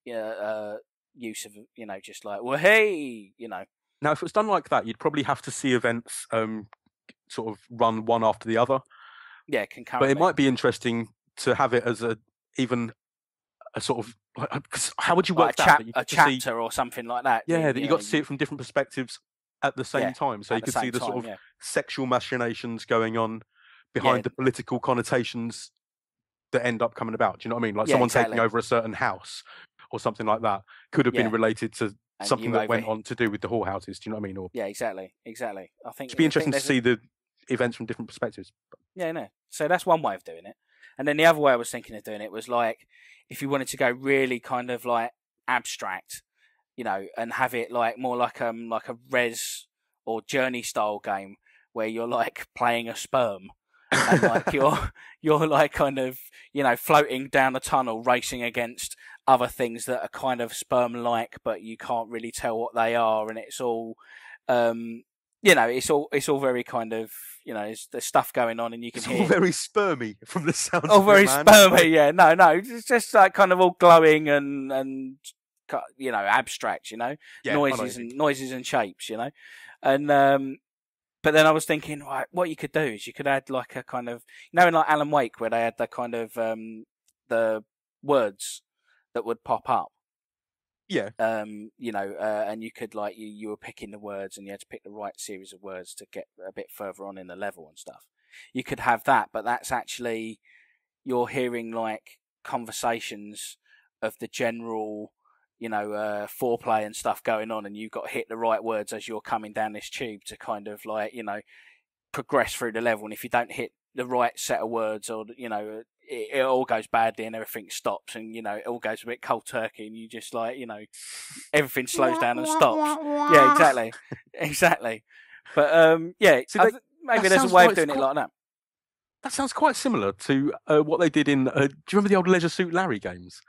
use of just like, well, hey. Now, if it was done like that, you'd probably have to see events sort of run one after the other. Yeah, concurrently. But it might be interesting to have it as a sort of because how would you work like that? A chapter or something like that. Yeah, that you got to see it from different perspectives at the same time, so you could see the sort of sexual machinations going on behind the political connotations that end up coming about. Do you know what I mean? Like someone taking over a certain house or something like that could have been related to something that went on to do with the whorehouses. Do you know what I mean? Or exactly. I think it'd be interesting to see the events from different perspectives. Yeah, no. So that's one way of doing it. And then the other way I was thinking of doing it was like if you wanted to go really kind of like abstract, and have it like more like a Res or Journey style game where you're like playing a sperm and like you're like kind of floating down a tunnel racing against other things that are kind of sperm like, but you can't really tell what they are, and it's all it's all very kind of there's stuff going on, and you can hear all very spermy from the sound. Oh, very spermy, yeah. No, it's just like kind of all glowing and abstract, noises and shapes, and but then I was thinking, right, what you could do is you could add like a kind of in like Alan Wake where they had the kind of the words that would pop up. Yeah. And you could like you were picking the words, and you had to pick the right series of words to get a bit further on in the level and stuff. You could have that, but that's actually you're hearing like conversations of the general, foreplay and stuff going on, and you've got to hit the right words as you're coming down this tube to kind of like progress through the level. And if you don't hit the right set of words, or it all goes badly and everything stops, and it all goes a bit cold turkey, and you just like everything slows down and stops. Yeah, exactly. But maybe there's a way of doing it like that. That sounds quite similar to what they did in. Do you remember the old Leisure Suit Larry games?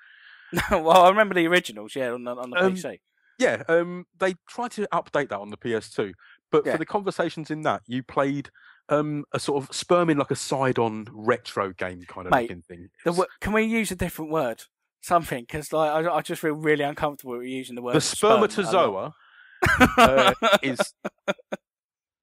Well, I remember the originals. Yeah, on the PC. Yeah, they tried to update that on the PS2, but for the conversations in that, you played a sort of sperming like a side-on retro game kind of Mate, looking thing. Can we use a different word? Something, because like I just feel really uncomfortable with using the word. The sperm spermatozoa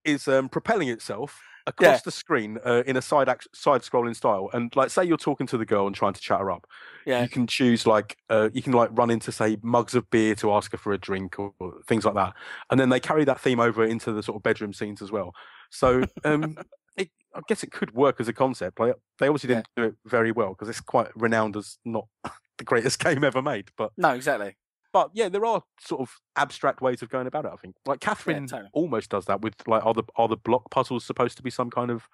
is propelling itself across the screen in a side-scrolling style. And like, say you're talking to the girl and trying to chat her up, you can choose you can run into, say, mugs of beer to ask her for a drink or things like that, and then they carry that theme over into the sort of bedroom scenes as well. So I guess it could work as a concept. Like, they obviously didn't do it very well because it's quite renowned as not the greatest game ever made. But no, exactly. But yeah, there are sort of abstract ways of going about it, I think. Like Catherine almost does that with like, are the block puzzles supposed to be some kind of...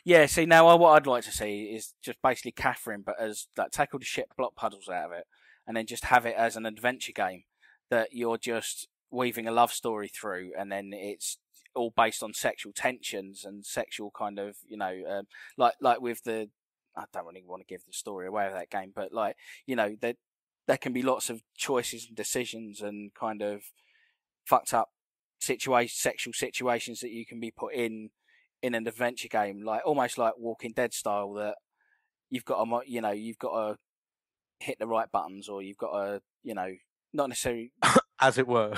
Yeah, see, now what I'd like to see is just basically Catherine, but as like, take all the shit block puzzles out of it and then just have it as an adventure game that you're just weaving a love story through, and then it's all based on sexual tensions and sexual kind of, like with the... I don't really want to give the story away of that game, but like, there can be lots of choices and decisions and kind of fucked up sexual situations that you can be put in an adventure game, like almost like Walking Dead style, that you've got to hit the right buttons, or you've got to, not necessarily as it were,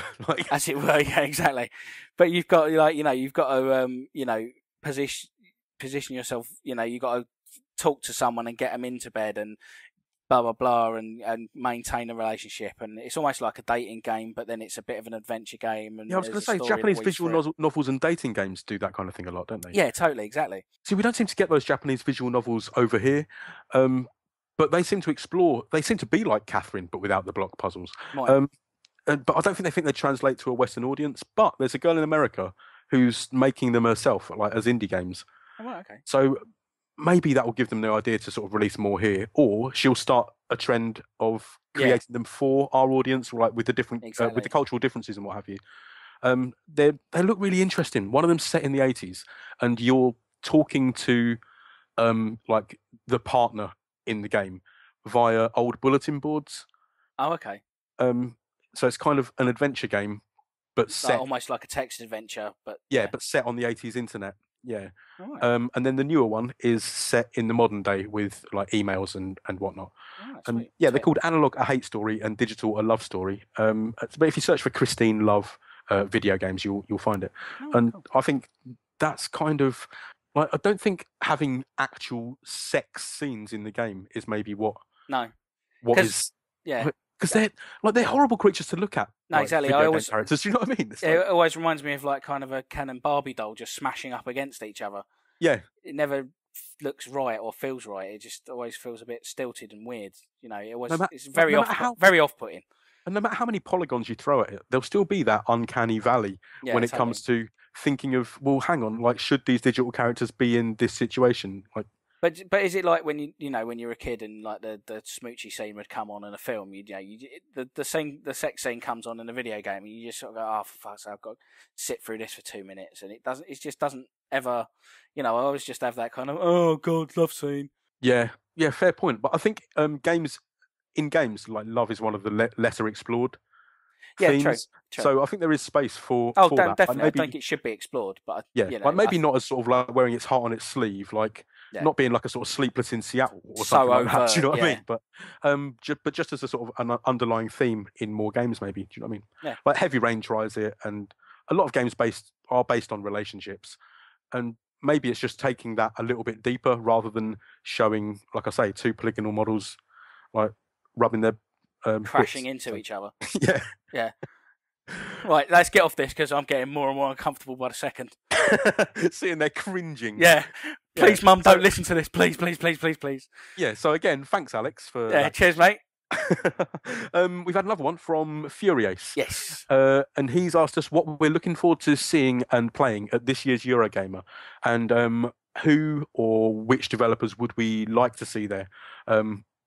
as it were, yeah, exactly. But you've got you've got to position yourself. You've got to talk to someone and get them into bed and blah blah blah, and maintain a relationship, and it's almost like a dating game, but then it's a bit of an adventure game. And yeah, I was going to say, Japanese visual novels and dating games do that kind of thing a lot, don't they? Yeah, totally, exactly. See, we don't seem to get those Japanese visual novels over here, but they seem to explore. They seem to be like Catherine, but without the block puzzles. But I don't think they translate to a Western audience. But there's a girl in America who's making them herself, like as indie games. Oh, right, okay. So maybe that will give them the idea to sort of release more here, or she'll start a trend of creating them for our audience, like with the different, with the cultural differences and what have you. They look really interesting. One of them's set in the 80s, and you're talking to like the partner in the game via old bulletin boards. Oh, okay. So it's kind of an adventure game, but set almost like a text adventure, but but set on the 80s internet. Yeah. Right. And then the newer one is set in the modern day with like emails and whatnot. Oh, and yeah, they're called Analog a Hate Story and Digital a Love Story. But if you search for Christine Love video games, you'll find it. Cool. I think that's kind of like, I don't think having actual sex scenes in the game is maybe what is. Yeah. Because they're horrible creatures to look at. No, like, exactly. Characters, do you know what I mean? It always reminds me of like kind of a Ken and Barbie doll just smashing up against each other. Yeah. It never looks right or feels right. It just always feels a bit stilted and weird. It's very off-putting. And no matter how many polygons you throw at it, there'll still be that uncanny valley when it comes to thinking of, well, hang on, like, should these digital characters be in this situation? Like, But is it like when when you're a kid and like the smoochy scene would come on in a film, the sex scene comes on in a video game and you just sort of go, oh, for fuck's sake, I've got to sit through this for 2 minutes, and it just doesn't ever, I always just have that kind of, oh god, love scene. Yeah, fair point. But I think games like love is one of the lesser explored themes. True. So I think there is space for that. Definitely. I think it should be explored, but like maybe not as sort of like wearing its heart on its sleeve, like not being like a sort of Sleepless in Seattle or something like that. Do you know what I mean? But just as a sort of an underlying theme in more games, maybe. Do you know what I mean? Yeah. Like Heavy Rain tries it, and a lot of games are based on relationships, and maybe it's just taking that a little bit deeper rather than showing, like I say, two polygonal models like rubbing their crashing into each other. Yeah. Right, let's get off this because I'm getting more and more uncomfortable by the second. Seeing they're cringing. Yeah. Please, Mum, don't listen to this. Please, please, please, please, please. Yeah, so again, thanks, Alex, for that. Cheers, mate. We've had another one from Furiace. Yes. And he's asked us what we're looking forward to seeing and playing at this year's Eurogamer, and who or which developers would we like to see there.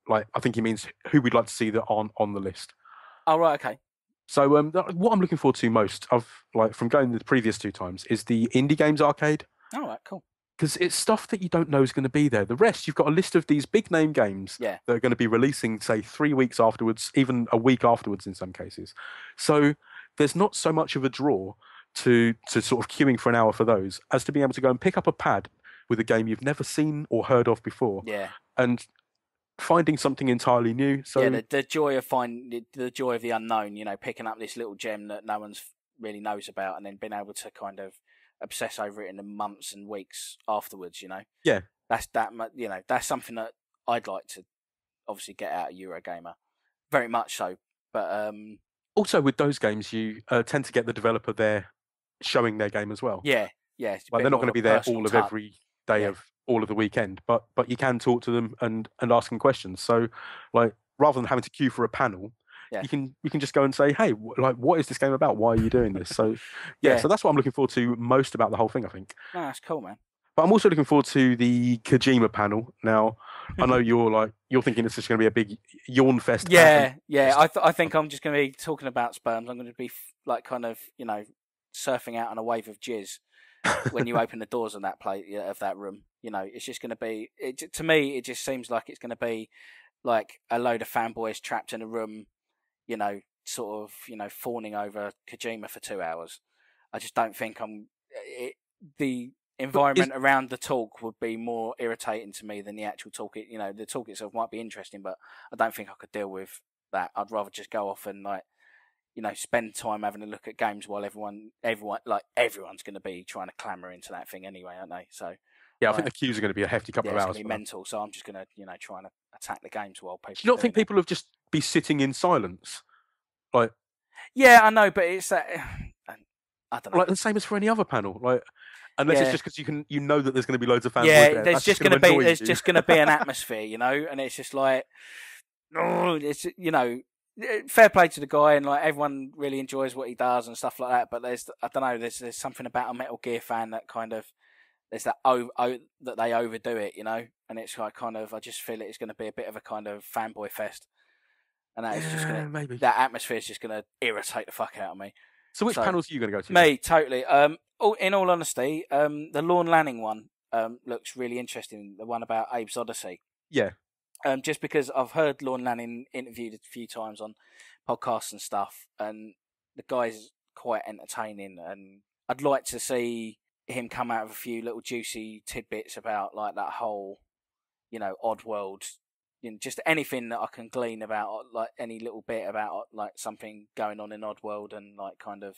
Like, I think he means who we'd like to see that aren't on the list. Oh, right, okay. So what I'm looking forward to most, from going the previous 2 times, is the Indie Games Arcade. All right, cool. Because it's stuff that you don't know is going to be there. The rest, you've got a list of these big name games that are going to be releasing, say, 3 weeks afterwards, even a week afterwards in some cases. So there's not so much of a draw to sort of queuing for an hour for those as to being able to go and pick up a pad with a game you've never seen or heard of before. Yeah. And finding something entirely new. So yeah, the joy of the joy of the unknown, picking up this little gem that no one's really knows about and then being able to kind of obsess over it in the months and weeks afterwards, Yeah. That's something that I'd like to obviously get out of Eurogamer. Very much so. But also with those games you tend to get the developer there showing their game as well. Yeah. Like they're not going to be there all of every day Yeah. of all of the weekend, but you can talk to them and ask them questions. So like rather than having to queue for a panel, you can just go and say, hey, what is this game about? Why are you doing this? So so that's what I'm looking forward to most about the whole thing, I think. No, that's cool, man. But I'm also looking forward to the Kojima panel. Now, I know you're thinking it's just going to be a big yawn fest. Yeah. I think I'm just going to be talking about sperms. I'm going to be surfing out on a wave of jizz when you open the doors of that room. It's just going to be. To me, it just seems like it's going to be like a load of fanboys trapped in a room, sort of, fawning over Kojima for 2 hours. I just don't think the environment around the talk would be more irritating to me than the actual talk. The talk itself might be interesting, but I don't think I could deal with that. I'd rather just go off and spend time having a look at games while everyone's going to be trying to clamour into that thing anyway, aren't they? So yeah, I think the queues are going to be a hefty couple of hours. It's going to be mental. So I'm just going to try and attack the games while people. Do you not think people have just be sitting in silence? Like, yeah, I know, but it's that. I don't know. Like the same as for any other panel, like. Unless it's just because you know that there's going to be loads of fans. Yeah, there's just going to be an atmosphere, and it's just like, it's fair play to the guy, and like everyone really enjoys what he does and stuff like that. But there's there's something about a Metal Gear fan that kind of there's that that they overdo it, and it's like kind of I just feel it's going to be a bit of a kind of fanboy fest, and that is just going to that atmosphere is just going to irritate the fuck out of me. So which panels are you going to go to? Me, totally. In all honesty, the Lorne Lanning one looks really interesting. The one about Abe's Odyssey. Yeah. Just because I've heard Lorne Lanning interviewed a few times on podcasts and stuff, and the guy's quite entertaining, and I'd like to see him come out with a few little juicy tidbits about like that whole, Oddworld. Just anything that I can glean about, like any little bit about like something going on in Oddworld and like kind of,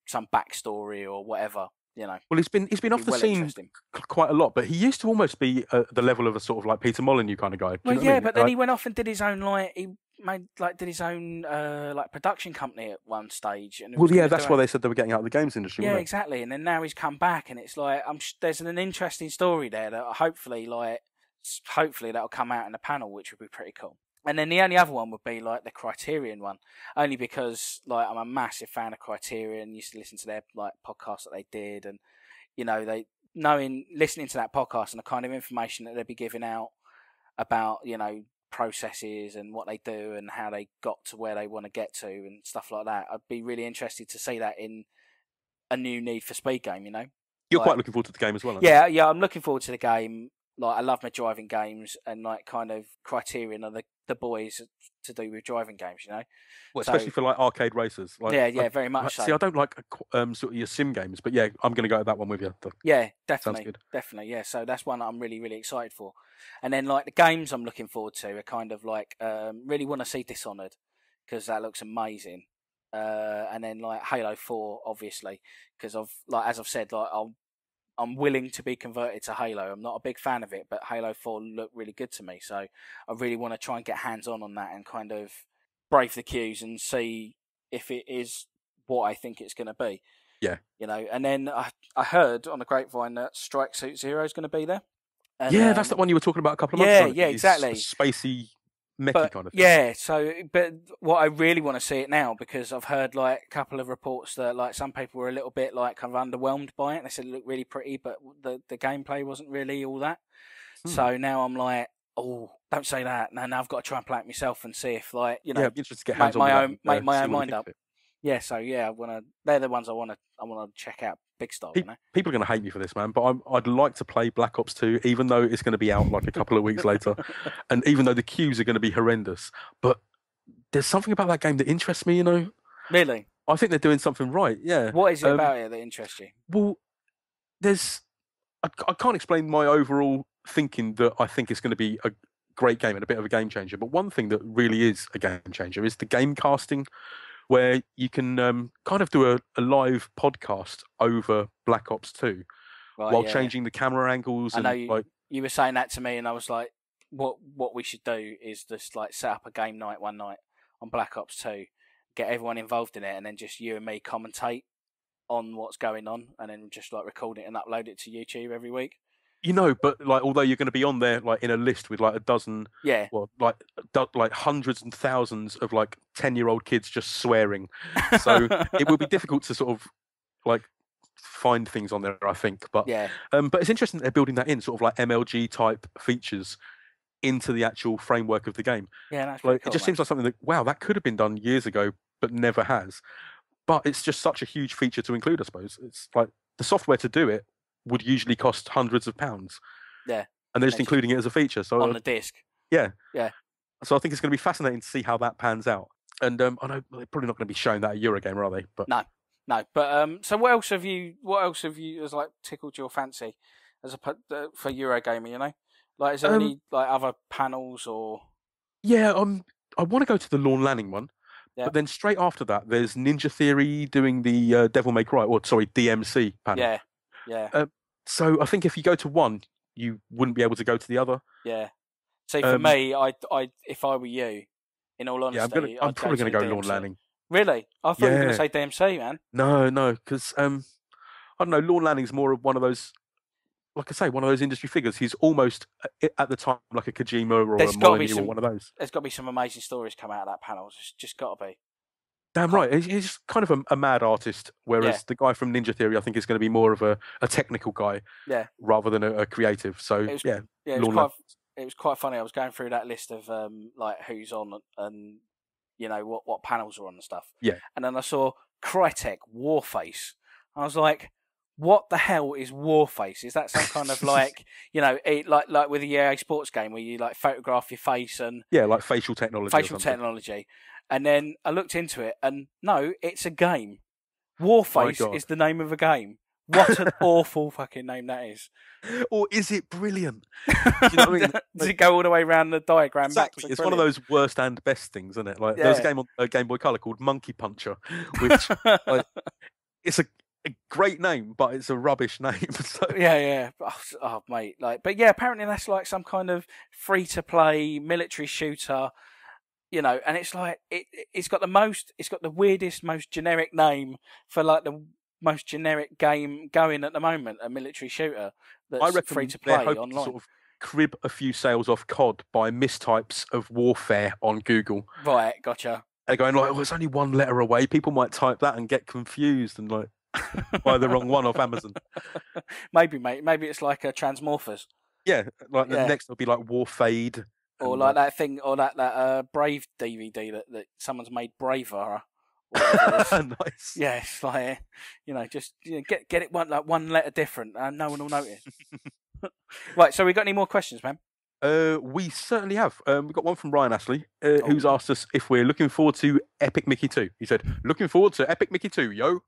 some backstory or whatever, Well, he's been off the scene quite a lot, but he used to almost be the level of a sort of like Peter Molyneux kind of guy. Well, yeah, but then he went off and did his own did his own production company at one stage. And that's why they said they were getting out of the games industry. Yeah, exactly. And then now he's come back, and it's like there's an interesting story there that hopefully that'll come out in the panel, which would be pretty cool. And then the only other one would be like the Criterion one, only because like I'm a massive fan of Criterion. Used to listen to their like podcasts that they did, and listening to that podcast and the kind of information that they'd be giving out about processes and what they do and how they got to where they want to get to and stuff like that. I'd be really interested to see that in a new Need for Speed game. You're quite looking forward to the game as well. Yeah, I'm looking forward to the game. Like I love my driving games, and like kind of Criterion are the boys to do with driving games, Well, especially for like arcade racers. Like, very much. See, I don't like sort of your sim games, but yeah, I'm going to go with that one with you. Yeah, definitely, definitely. Yeah, so that's one I'm really, really excited for. And then like the games I'm looking forward to are kind of like really want to see Dishonored because that looks amazing. And then like Halo 4, obviously, because as I've said, like I'm willing to be converted to Halo. I'm not a big fan of it, but Halo 4 looked really good to me. So I really want to try and get hands-on that and kind of brave the queues and see if it is what I think it's going to be. Yeah. And then I heard on the grapevine that Strike Suit Zero is going to be there. And, that's the one you were talking about a couple of months ago. Yeah, exactly. Spacey, mechie kind of thing. Yeah, but what I really want to see it now, because I've heard like a couple of reports that like some people were a little bit like kind of underwhelmed by it. They said it looked really pretty, but the gameplay wasn't really all that. So now I'm like, oh, don't say that. No, I've got to try and play it myself and see if like it'd be interesting to get hands on make my own mind up. Yeah, so yeah, they're the ones I want to check out big style. People are going to hate me for this, man, but I'd like to play Black Ops 2, even though it's going to be out like a couple of weeks later, and even though the queues are going to be horrendous. But there's something about that game that interests me, Really? I think they're doing something right. Yeah. What is it about it that interests you? Well, I can't explain my overall thinking that I think it's going to be a great game and a bit of a game changer. But one thing that really is a game changer is the game casting, where you can kind of do a live podcast over Black Ops 2 while changing the camera angles. I know you were saying that to me, and I was like, what we should do is just like set up a game night one night on Black Ops 2, get everyone involved in it, and then just you and me commentate on what's going on, and then just like record it and upload it to YouTube every week. But like, although you're going to be on there like in a list with like a dozen, like hundreds and thousands of like 10-year-old kids just swearing, so it will be difficult to sort of like find things on there, I think. But but it's interesting that they're building that in, sort of like MLG type features into the actual framework of the game. Yeah, that's like cool, it just seems like something that could have been done years ago, but never has. But it's just such a huge feature to include, I suppose. It's like the software to do it would usually cost hundreds of pounds. Yeah. And they're just including it as a feature. So on the disc. Yeah. Yeah. So I think it's going to be fascinating to see how that pans out. And I know they're probably not going to be showing that at Eurogamer, are they? But no. But so what else have you has like tickled your fancy as for Eurogamer? You know, like is there any like other panels or? Yeah, I want to go to the Lorne Lanning one. Yeah. But then straight after that, there's Ninja Theory doing the Devil May Cry, DMC panel. Yeah. So I think if you go to one, you wouldn't be able to go to the other. Yeah. See, for me, I if I were you, in all honesty, I'm probably going to go Lorne Lanning. Really? I thought you were going to say DMC, man. No, because I don't know. Lorne Lanning's more of one of those, like I say, one of those industry figures. He's almost at the time like a Kojima or a Molyneux or one of those. There's got to be some amazing stories come out of that panel. It's just got to be. Damn right. He's kind of a mad artist, whereas the guy from Ninja Theory, I think, is going to be more of a technical guy, rather than a creative. So it was quite funny. I was going through that list of like who's on and you know what panels are on and stuff. Yeah. And then I saw Crytek Warface. I was like, what the hell is Warface? Is that some kind of like, you know, like with the EA Sports game where you like photograph your face and like facial technology. And then I looked into it, and no, it's a game. Warface is the name of a game. What an awful fucking name that is. Or is it brilliant? Do you know what I mean? Does it go all the way around the diagram? Exactly. It's one of those worst and best things, isn't it? Like there's a game on Game Boy Color called Monkey Puncher, which it's a great name, but it's a rubbish name. So. Yeah. Oh, mate. But yeah, apparently that's like some kind of free-to-play military shooter. You know, and it's like it's got the weirdest, most generic name for like the most generic game going at the moment, a military shooter that's free to play online. To sort of crib a few sales off COD by mistypes of warfare on Google. Right, gotcha. They're going like, it's only one letter away. People might type that and get confused and like buy the wrong one off Amazon. Maybe, mate. Maybe it's like a Transmorphers. Yeah, like the next will be like Warfade. Or like that thing, or that Brave DVD that someone's made Braver. Nice. Yeah, it's like, you know, just get it one letter different, and no one will notice. Right, so we got any more questions, man? We certainly have. We've got one from Ryan Ashley, who's asked us if we're looking forward to Epic Mickey 2. He said, "Looking forward to Epic Mickey 2, yo."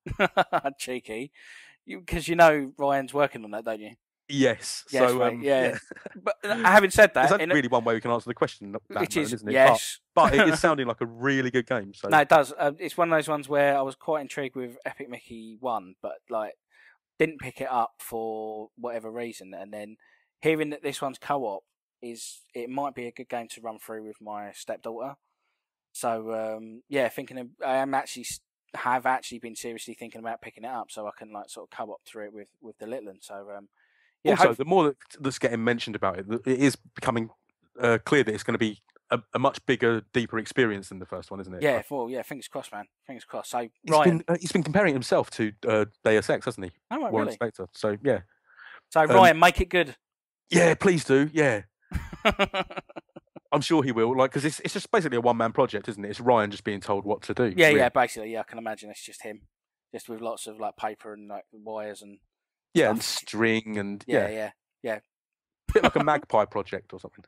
Cheeky, because you know Ryan's working on that, don't you? Yes. Yes, so, mate, yeah. But having said that, there's really one way we can answer the question, isn't it? Yes. But it is sounding like a really good game. So. No, it does. It's one of those ones where I was quite intrigued with Epic Mickey 1, but like didn't pick it up for whatever reason. And then hearing that this one's co-op it might be a good game to run through with my stepdaughter. So I have actually been seriously thinking about picking it up so I can like sort of co-op through it with the little one. So also, the more that's getting mentioned about it, it is becoming clear that it's going to be a much bigger, deeper experience than the first one, isn't it? Yeah, fingers crossed, man. Fingers crossed. So he's been comparing himself to Deus Ex, hasn't he? Oh, right, Warren really? Spector. So yeah. So Ryan, make it good. Yeah, please do. Yeah. I'm sure he will. Like, because it's just basically a one-man project, isn't it? It's Ryan just being told what to do. Yeah, really. Yeah. Basically, I can imagine it's just him, just with lots of like paper and like wires and. Yeah, and string and yeah. A bit like a Magpie project or something.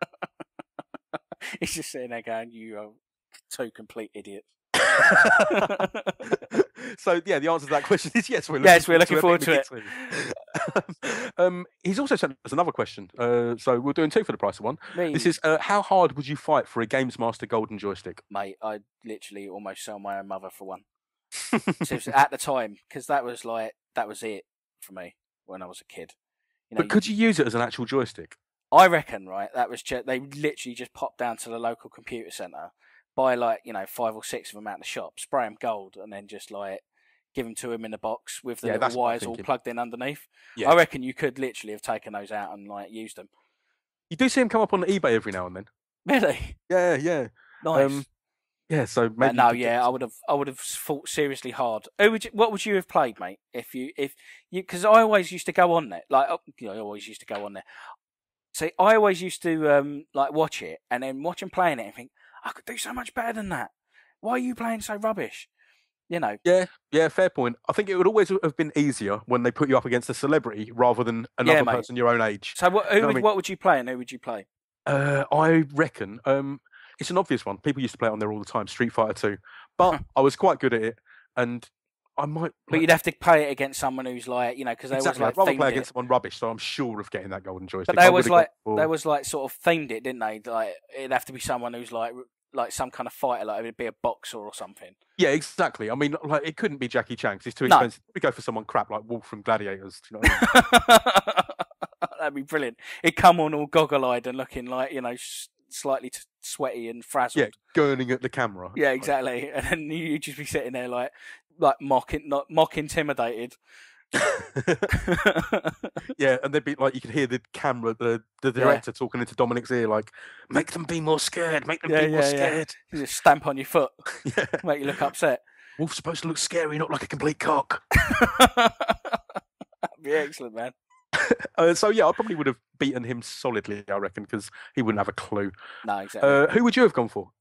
He's just sitting there going, "You are two complete idiots." So yeah, the answer to that question is yes. We're looking forward to it. He's also sent us another question. So we're doing 2 for the price of 1. Me. This is how hard would you fight for a Games Master Golden Joystick? Mate, I'd literally almost sell my own mother for one. Seriously, at the time, because that was it for me when I was a kid. But could you use it as an actual joystick? I reckon, right? That was they literally just popped down to the local computer centre, buy 5 or 6 of them out in the shop, spray them gold, and then just give them to him in a box with the little wires all plugged in underneath. Yeah. I reckon you could literally have taken those out and used them. You do see them come up on eBay every now and then. Really? Yeah. Nice. Yeah, so maybe I would have fought seriously hard. What would you have played, mate? If you because I always used to go on there. I always used to go on there. See, I always used to watch it and then watch him playing it and think, I could do so much better than that. Why are you playing so rubbish? Yeah, fair point. I think it would always have been easier when they put you up against a celebrity rather than another person your own age. So what would you play and who would you play? I reckon it's an obvious one. People used to play it on there all the time, Street Fighter 2. But I was quite good at it, and I might. But you'd have to play it against someone who's because they exactly. always I'd rather play against someone rubbish, so I'm sure of getting that golden joystick. But they was sort of themed it, didn't they? It'd have to be someone who's like some kind of fighter, it'd be a boxer or something. Yeah, exactly. I mean, it couldn't be Jackie Chan because it's too expensive. We go for someone crap like Wolf from Gladiators. Do you know what I mean? That'd be brilliant. He'd come on all goggle-eyed and looking slightly sweaty and frazzled. Yeah, gurning at the camera. Yeah, exactly. And then you'd just be sitting there like mock intimidated. Yeah, and they'd be you could hear the camera, the director talking into Dominic's ear, make them be more scared, make them be more scared. You just stamp on your foot, make you look upset. Wolf's supposed to look scary, not like a complete cock. That'd be excellent, man. So yeah, I probably would have beaten him solidly, I reckon, because he wouldn't have a clue. No, exactly. Who would you have gone for?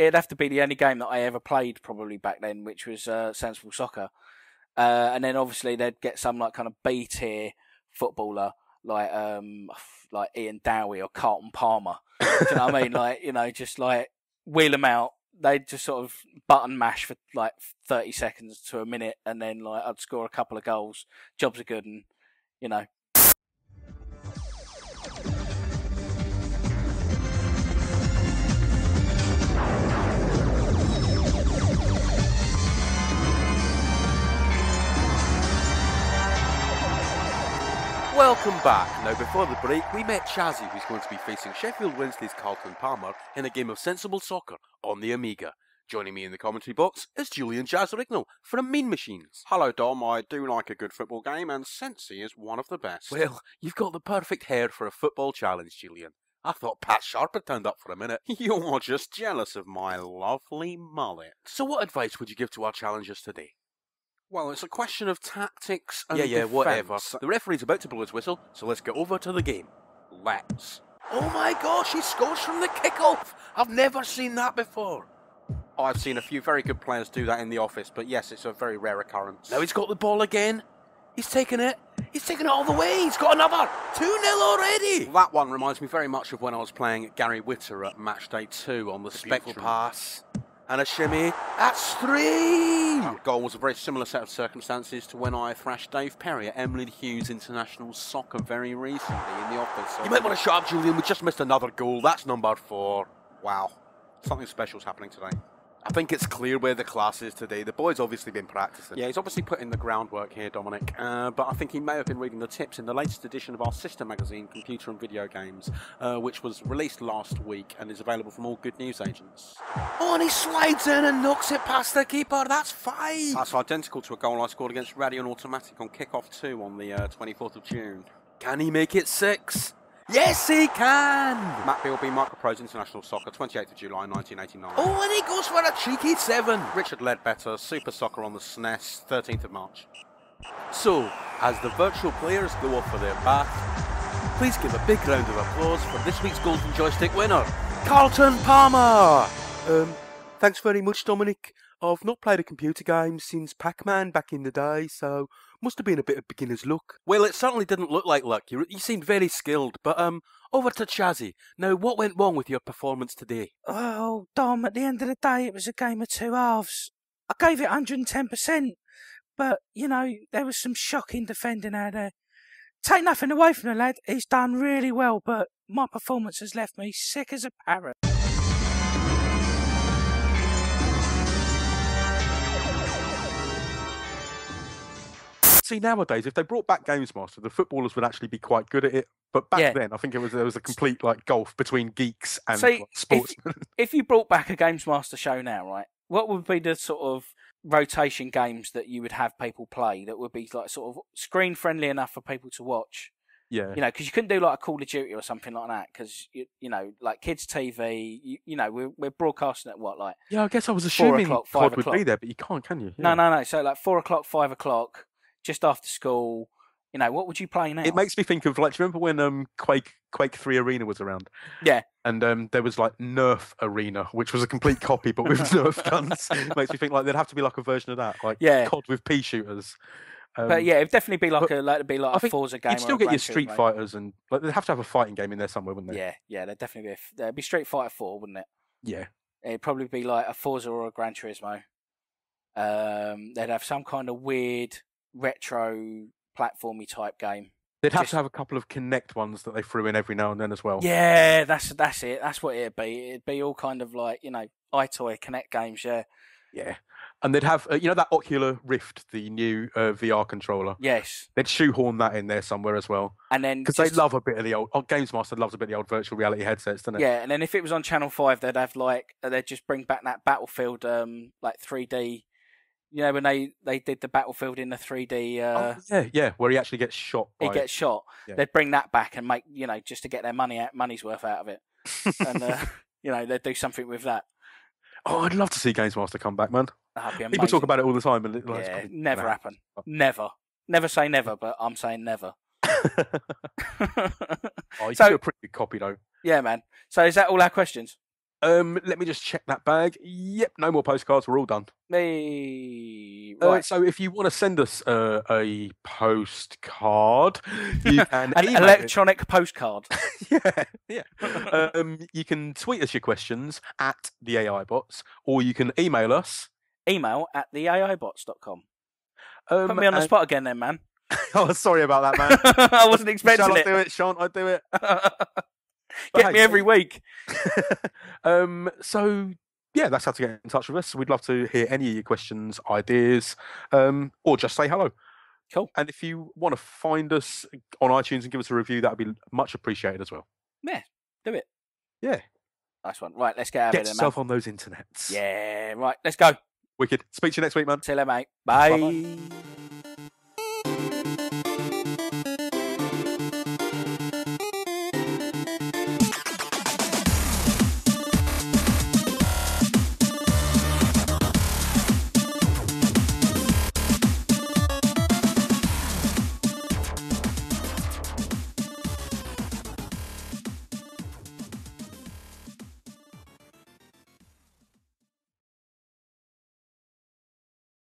It'd have to be the only game that I ever played probably back then, which was Sensible Soccer. And then obviously they'd get some kind of B tier footballer like Ian Dowie or Carlton Palmer. Do you know what I mean? Just wheel them out. They'd just sort of button mash for 30 seconds to a minute, and then I'd score a couple of goals. Jobs are good, and Welcome back. Now, before the break, we met Chazzy, who's going to be facing Sheffield Wednesday's Carlton Palmer in a game of sensible soccer on the Amiga. Joining me in the commentary box is Julian Jazz-Rignall from Mean Machines. Hello, Dom. I do like a good football game, and Sensi is one of the best. Well, you've got the perfect hair for a football challenge, Julian. I thought Pat Sharp had turned up for a minute. You're just jealous of my lovely mullet. So what advice would you give to our challengers today? Well, it's a question of tactics and defense. Whatever. The referee's about to blow his whistle, so let's get over to the game. Let's. Oh my gosh, he scores from the kickoff! I've never seen that before. I've seen a few very good players do that in the office, but yes, it's a very rare occurrence. Now he's got the ball again. He's taken it. He's taken it all the way. He's got another. 2-0 already. That one reminds me very much of when I was playing Gary Witter at Match Day 2 on the Spectrum. Pass. And a shimmy. That's 3! That goal was a very similar set of circumstances to when I thrashed Dave Perry at Emily Hughes International Soccer very recently in the office. You might want to shut up, Julian. We just missed another goal. That's number 4. Wow. Something special's happening today. I think it's clear where the class is today. The boy's obviously been practicing. Yeah, he's obviously put in the groundwork here, Dominic. But I think he may have been reading the tips in the latest edition of our sister magazine, Computer and Video Games, which was released last week and is available from all good news agents. Oh, and he slides in and knocks it past the keeper. That's 5. That's identical to a goal I scored against Radion Automatic on Kickoff 2 on the 24th of June. Can he make it 6? Yes, he can! Matt Bilby, Microprose International Soccer, 28th of July, 1989. Oh, and he goes for a cheeky 7. Richard Ledbetter, Super Soccer on the SNES, 13th of March. So, as the virtual players go off for their bath, please give a big round of applause for this week's Golden Joystick winner, Carlton Palmer! Thanks very much, Dominic. I've not played a computer game since Pac-Man back in the day, so Must have been a bit of beginner's luck. Well, it certainly didn't look like luck. You seemed very skilled. But over to Chazzy. Now, what went wrong with your performance today? Oh, Dom, at the end of the day, it was a game of two halves. I gave it 110%, but, there was some shocking defending out there. Take nothing away from the lad, he's done really well, but my performance has left me sick as a parrot. See, nowadays, if they brought back Games Master, the footballers would actually be quite good at it. But back then, I think there was a complete gulf between geeks and sportsmen. If you brought back a Games Master show now, right, what would be the sort of rotation games that you would have people play that would be sort of screen friendly enough for people to watch? Yeah. Because you couldn't do a Call of Duty or something like that because, like kids' TV, we're broadcasting at what, Yeah, I guess I was assuming 4 o'clock, 5 COD o'clock. would be there, but you can't, can you? Yeah. No. So 4 o'clock, 5 o'clock, just after school, what would you play now? It makes me think of, do you remember when Quake 3 Arena was around? Yeah. And there was Nerf Arena, which was a complete copy, but with Nerf guns. It makes me think there'd have to be a version of that, COD with pea shooters. But yeah, it'd definitely be a Forza game. You'd still get your Street Fighters, and they'd have to have a fighting game in there somewhere, wouldn't they? Yeah, there'd definitely there'd be Street Fighter 4, wouldn't it? Yeah. It'd probably be a Forza or a Gran Turismo. They'd have some kind of weird retro platformy type game. They'd have to have a couple of Kinect ones that they threw in every now and then as well. Yeah, that's it. That's what it'd be. It'd be all kind of iToy Kinect games. Yeah. Yeah. And they'd have, that Oculus Rift, the new VR controller. Yes. They'd shoehorn that in there somewhere as well. And then because they love a bit of the old. Games Master loves a bit of the old virtual reality headsets, doesn't it? Yeah, and then if it was on Channel 5, they'd have they'd just bring back that Battlefield 3D. When they did the Battlefield in the 3D. Yeah, where he actually gets shot. He gets shot. Yeah. They'd bring that back and make just to get their money's worth out of it, and they'd do something with that. Oh, I'd love to see Games Master come back, man. That'd be amazing. People talk about it all the time, and never happen. Never say never, but I'm saying never. You do a pretty good copy though. Yeah, man. So is that all our questions? Let me just check that bag. Yep, no more postcards. We're all done. Right. So if you want to send us a postcard, you can an electronic postcard. Yeah. You can tweet us your questions at the AI Bots, or you can email us. Email at theaibots.com. Put me on the spot again, then, man. Oh, sorry about that, man. I wasn't expecting it. Shall I do it? Shan't I do it? Get me every week. So yeah, that's how to get in touch with us. We'd love to hear any of your questions, ideas, or just say hello. Cool. And if you want to find us on iTunes and give us a review, that would be much appreciated as well. Yeah, do it. Yeah. Nice one. Right, let's get out of here, Get then, yourself man. on those internets. Yeah, right. Let's go. Wicked. Speak to you next week, man. See you later, mate. Bye. Bye-bye.